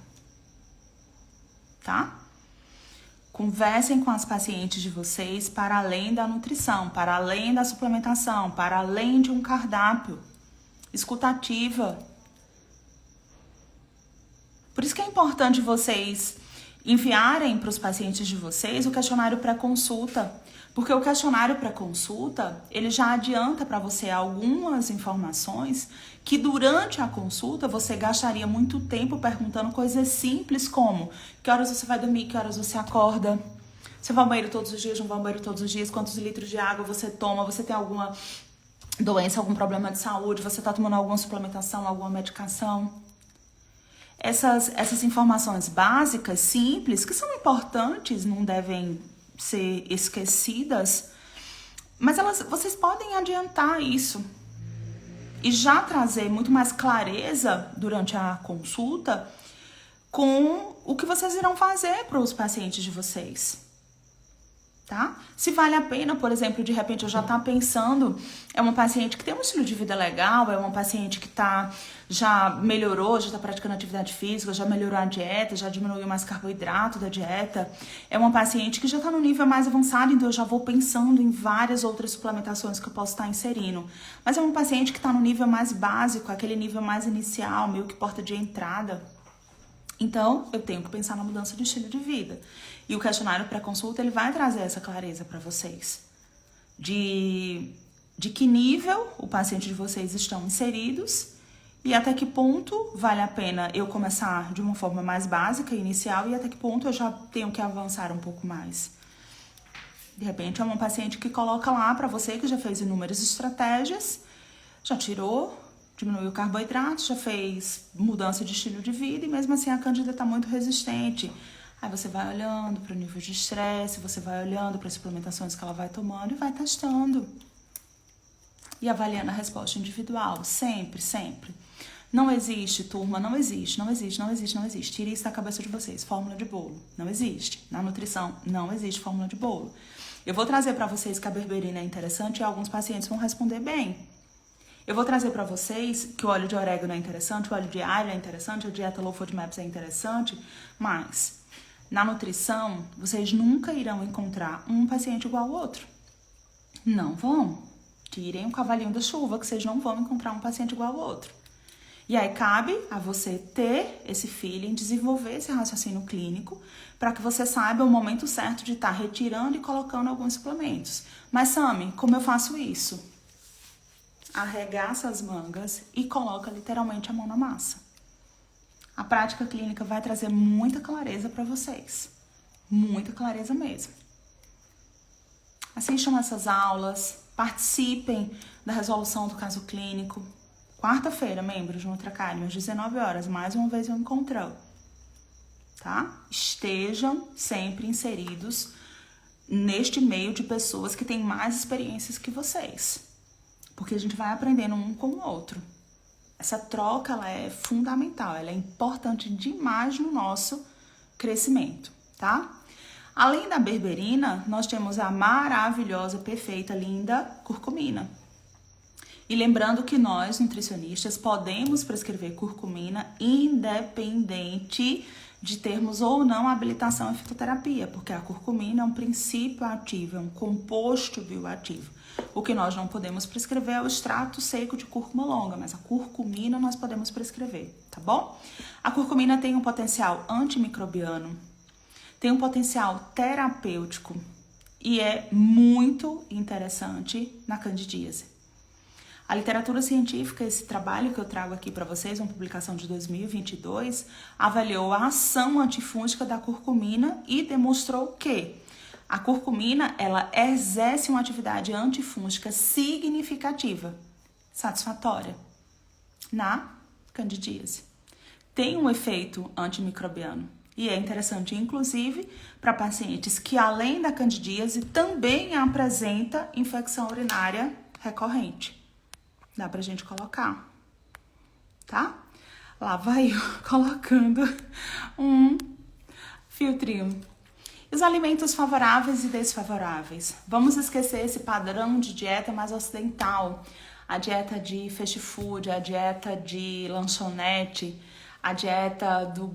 Tá? Conversem com as pacientes de vocês para além da nutrição, para além da suplementação, para além de um cardápio. Escutativa. Por isso que é importante vocês enviarem para os pacientes de vocês o questionário pré-consulta, porque o questionário pré-consulta, ele já adianta para você algumas informações que durante a consulta você gastaria muito tempo perguntando coisas simples como que horas você vai dormir, que horas você acorda, você vai ao banheiro todos os dias, não vai ao banheiro todos os dias, quantos litros de água você toma, você tem alguma doença, algum problema de saúde, você está tomando alguma suplementação, alguma medicação. Essas informações básicas, simples, que são importantes, não devem ser esquecidas, mas vocês podem adiantar isso e já trazer muito mais clareza durante a consulta com o que vocês irão fazer para os pacientes de vocês. Tá? Se vale a pena, por exemplo, de repente eu já tá pensando, é uma paciente que tem um estilo de vida legal, é uma paciente que já melhorou, já tá praticando atividade física, já melhorou a dieta, já diminuiu mais carboidrato da dieta, é uma paciente que já tá no nível mais avançado, então eu já vou pensando em várias outras suplementações que eu posso estar inserindo. Mas é uma paciente que tá no nível mais básico, aquele nível mais inicial, meio que porta de entrada. Então, eu tenho que pensar na mudança de estilo de vida. E o questionário pré-consulta, ele vai trazer essa clareza para vocês. De que nível o paciente de vocês estão inseridos e até que ponto vale a pena eu começar de uma forma mais básica, inicial, e até que ponto eu já tenho que avançar um pouco mais. De repente, é uma paciente que coloca lá para você que já fez inúmeras estratégias, já tirou, diminuiu o carboidrato, já fez mudança de estilo de vida e mesmo assim a Candida está muito resistente. Aí você vai olhando para o nível de estresse, você vai olhando para as suplementações que ela vai tomando e vai testando. E avaliando a resposta individual, sempre, sempre. Não existe, turma, não existe. Tire isso da cabeça de vocês, fórmula de bolo. Não existe. Na nutrição, não existe fórmula de bolo. Eu vou trazer para vocês que a berberina é interessante e alguns pacientes vão responder bem. Eu vou trazer para vocês que o óleo de orégano é interessante, o óleo de alho é interessante, a dieta low FODMAPs é interessante, mas na nutrição vocês nunca irão encontrar um paciente igual ao outro. Não vão. Tirem o cavalinho da chuva que vocês não vão encontrar um paciente igual ao outro. E aí cabe a você ter esse feeling, desenvolver esse raciocínio clínico, para que você saiba o momento certo de estar retirando e colocando alguns suplementos. Mas, Sami, como eu faço isso? Arregaça as mangas e coloca literalmente a mão na massa. A prática clínica vai trazer muita clareza para vocês. Muita clareza mesmo. Assistam essas aulas, participem da resolução do caso clínico. Quarta-feira, membros de Nutracademy, às 19 horas, mais uma vez eu encontrei. Tá? Estejam sempre inseridos neste meio de pessoas que têm mais experiências que vocês. Porque a gente vai aprendendo um com o outro. Essa troca, ela é fundamental, ela é importante demais no nosso crescimento, tá? Além da berberina, nós temos a maravilhosa, perfeita, linda curcumina. E lembrando que nós, nutricionistas, podemos prescrever curcumina independente de termos ou não habilitação em fitoterapia, porque a curcumina é um princípio ativo, é um composto bioativo. O que nós não podemos prescrever é o extrato seco de cúrcuma longa, mas a curcumina nós podemos prescrever, tá bom? A curcumina tem um potencial antimicrobiano, tem um potencial terapêutico e é muito interessante na candidíase. A literatura científica, esse trabalho que eu trago aqui para vocês, uma publicação de 2022, avaliou a ação antifúngica da curcumina e demonstrou que a curcumina, ela exerce uma atividade antifúngica significativa, satisfatória, na candidíase. Tem um efeito antimicrobiano e é interessante, inclusive, para pacientes que, além da candidíase, também apresenta infecção urinária recorrente. Dá pra gente colocar, tá? Lá vai eu colocando um filtrinho. Os alimentos favoráveis e desfavoráveis. Vamos esquecer esse padrão de dieta mais ocidental. A dieta de fast food, a dieta de lanchonete, a dieta do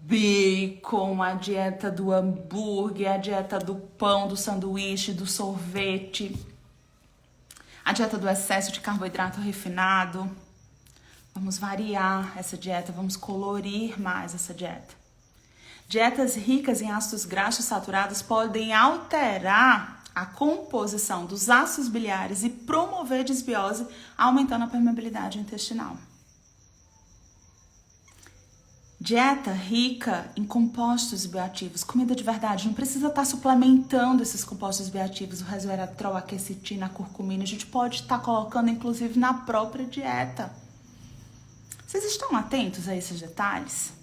bacon, a dieta do hambúrguer, a dieta do pão, do sanduíche, do sorvete, a dieta do excesso de carboidrato refinado. Vamos variar essa dieta, vamos colorir mais essa dieta. Dietas ricas em ácidos graxos saturados podem alterar a composição dos ácidos biliares e promover desbiose, aumentando a permeabilidade intestinal. Dieta rica em compostos bioativos, comida de verdade, não precisa estar suplementando esses compostos bioativos, o resveratrol, a quercetina, a curcumina, a gente pode estar colocando inclusive na própria dieta. Vocês estão atentos a esses detalhes?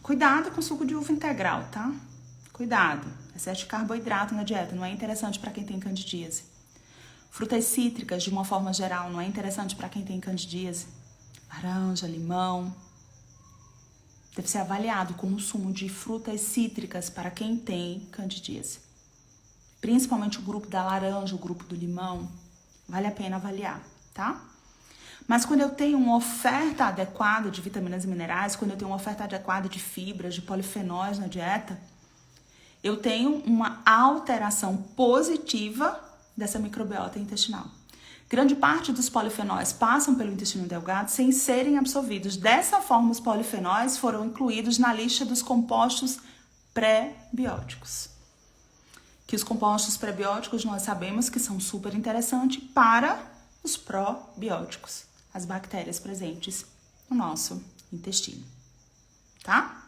Cuidado com suco de uva integral, tá? Cuidado, excesso de carboidrato na dieta não é interessante para quem tem candidíase. Frutas cítricas, de uma forma geral, não é interessante para quem tem candidíase. Laranja, limão. Deve ser avaliado o consumo de frutas cítricas para quem tem candidíase. Principalmente o grupo da laranja, o grupo do limão. Vale a pena avaliar, tá? Mas quando eu tenho uma oferta adequada de vitaminas e minerais, quando eu tenho uma oferta adequada de fibras, de polifenóis na dieta, eu tenho uma alteração positiva dessa microbiota intestinal. Grande parte dos polifenóis passam pelo intestino delgado sem serem absorvidos. Dessa forma, os polifenóis foram incluídos na lista dos compostos pré-bióticos. Que os compostos pré-bióticos nós sabemos que são super interessantes para os probióticos, as bactérias presentes no nosso intestino, tá?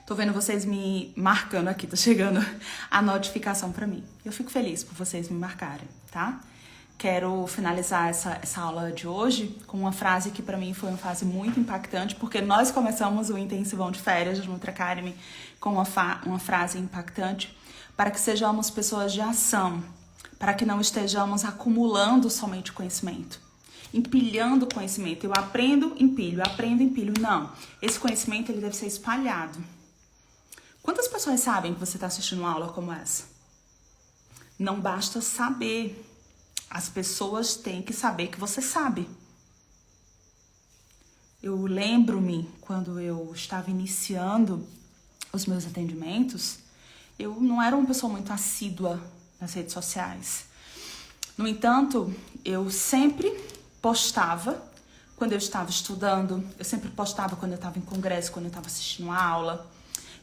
Tô vendo vocês me marcando aqui, tá chegando a notificação pra mim. Eu fico feliz por vocês me marcarem, tá? Quero finalizar essa aula de hoje com uma frase que pra mim foi uma frase muito impactante, porque nós começamos o intensivão de férias do Nutracademy com uma frase impactante, para que sejamos pessoas de ação, para que não estejamos acumulando somente conhecimento, empilhando conhecimento. Eu aprendo, empilho. Não, esse conhecimento ele deve ser espalhado. Quantas pessoas sabem que você está assistindo uma aula como essa? Não basta saber. As pessoas têm que saber que você sabe. Eu lembro-me, quando eu estava iniciando os meus atendimentos, eu não era uma pessoa muito assídua nas redes sociais. No entanto, eu sempre postava quando eu estava estudando, eu sempre postava quando eu estava em congresso, quando eu estava assistindo uma aula.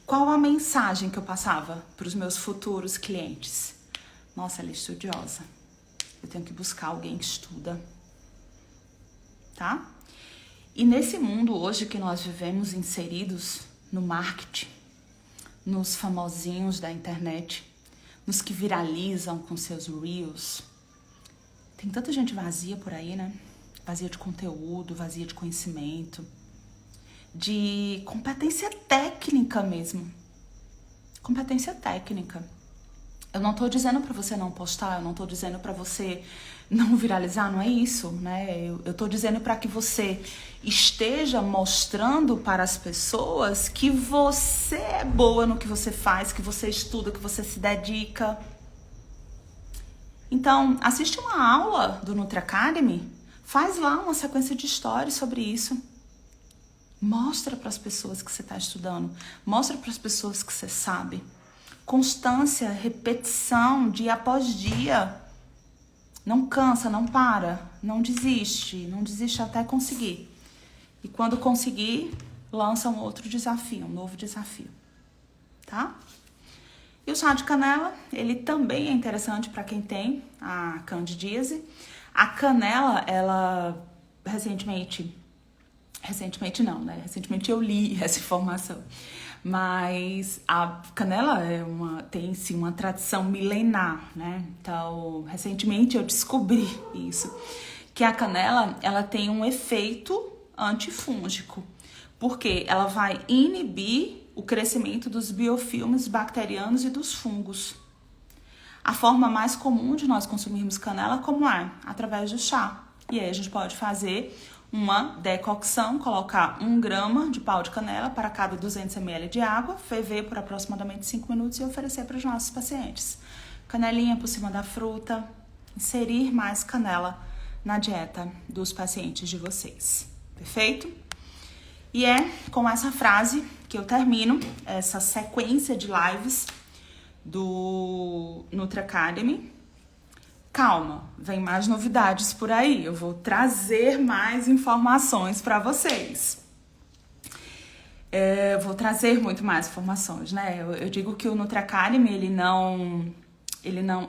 Qual a mensagem que eu passava para os meus futuros clientes? Nossa, ela é estudiosa. Eu tenho que buscar alguém que estuda. Tá? E nesse mundo hoje que nós vivemos inseridos no marketing, nos famosinhos da internet, nos que viralizam com seus reels, tem tanta gente vazia por aí, né? Vazia de conteúdo, vazia de conhecimento, de competência técnica mesmo. Competência técnica. Eu não tô dizendo pra você não postar, eu não tô dizendo pra você não viralizar, não é isso, né? Eu tô dizendo pra que você esteja mostrando para as pessoas que você é boa no que você faz, que você estuda, que você se dedica. Então, assiste uma aula do Nutri Academy, faz lá uma sequência de stories sobre isso. Mostra para as pessoas que você está estudando, mostra para as pessoas que você sabe. Constância, repetição, dia após dia. Não cansa, não para, não desiste até conseguir. E quando conseguir, lança um outro desafio, um novo desafio, tá? E o chá de canela, ele também é interessante para quem tem a candidíase. A canela, ela recentemente não, né? Recentemente eu li essa informação. Mas a canela tem sim uma tradição milenar, né? Então, recentemente eu descobri isso, que a canela, ela tem um efeito antifúngico, porque ela vai inibir o crescimento dos biofilmes bacterianos e dos fungos. A forma mais comum de nós consumirmos canela como é? Através do chá. E aí a gente pode fazer uma decocção, colocar 1 grama de pau de canela para cada 200 ml de água, ferver por aproximadamente 5 minutos e oferecer para os nossos pacientes. Canelinha por cima da fruta, inserir mais canela na dieta dos pacientes de vocês. Perfeito? E é com essa frase que eu termino essa sequência de lives do Nutri Academy. Calma, vem mais novidades por aí. Eu vou trazer mais informações para vocês. Vou trazer muito mais informações, né? Eu digo que o Nutri Academy, ele não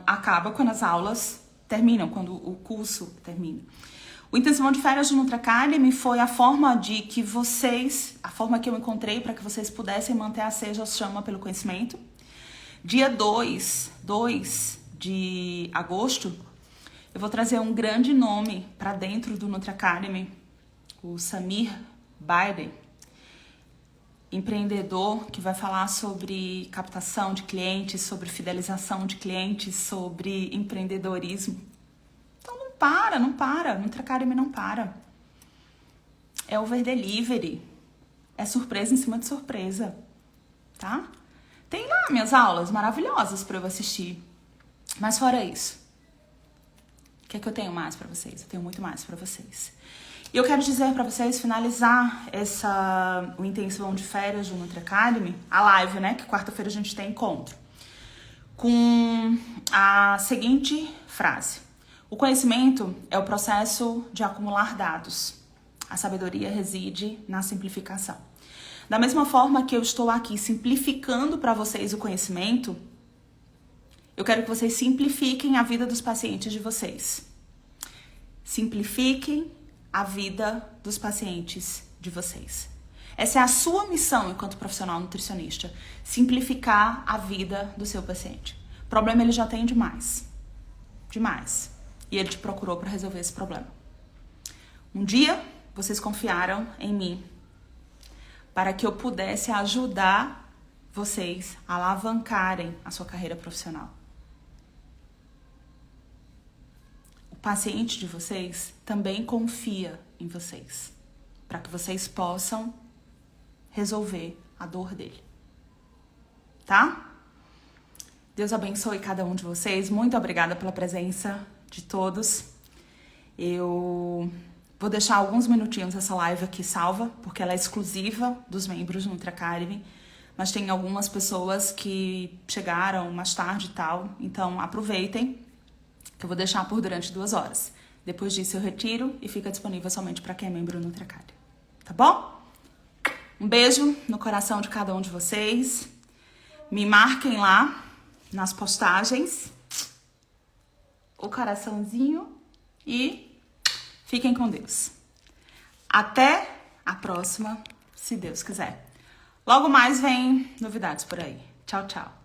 acaba quando as aulas terminam, quando o curso termina. O Intensivão de Férias do Nutri Academy foi a forma que eu encontrei para que vocês pudessem manter acesa a chama pelo conhecimento. Dia 2 de agosto, eu vou trazer um grande nome para dentro do Nutri Academy, o Samir Biden, empreendedor que vai falar sobre captação de clientes, sobre fidelização de clientes, sobre empreendedorismo. Então não para, Nutri Academy não para. É over delivery, é surpresa em cima de surpresa, tá? Tem lá minhas aulas maravilhosas para eu assistir. Mas fora isso, o que é que eu tenho mais para vocês? Eu tenho muito mais para vocês. E eu quero dizer para vocês, finalizar o intensivão de férias do Nutri Academy, a live, né? Que quarta-feira a gente tem encontro. Com a seguinte frase. O conhecimento é o processo de acumular dados. A sabedoria reside na simplificação. Da mesma forma que eu estou aqui simplificando para vocês o conhecimento, eu quero que vocês simplifiquem a vida dos pacientes de vocês. Simplifiquem a vida dos pacientes de vocês. Essa é a sua missão enquanto profissional nutricionista. Simplificar a vida do seu paciente. O problema ele já tem demais. Demais. E ele te procurou para resolver esse problema. Um dia, vocês confiaram em mim para que eu pudesse ajudar vocês a alavancarem a sua carreira profissional. O paciente de vocês também confia em vocês, para que vocês possam resolver a dor dele. Tá? Deus abençoe cada um de vocês. Muito obrigada pela presença de todos. Eu vou deixar alguns minutinhos essa live aqui salva, porque ela é exclusiva dos membros do Nutri Academy, mas tem algumas pessoas que chegaram mais tarde e tal, então aproveitem, que eu vou deixar por durante 2 horas. Depois disso eu retiro e fica disponível somente para quem é membro NutraCard. Tá bom? Um beijo no coração de cada um de vocês. Me marquem lá nas postagens. O coraçãozinho e fiquem com Deus. Até a próxima, se Deus quiser. Logo mais vem novidades por aí. Tchau, tchau.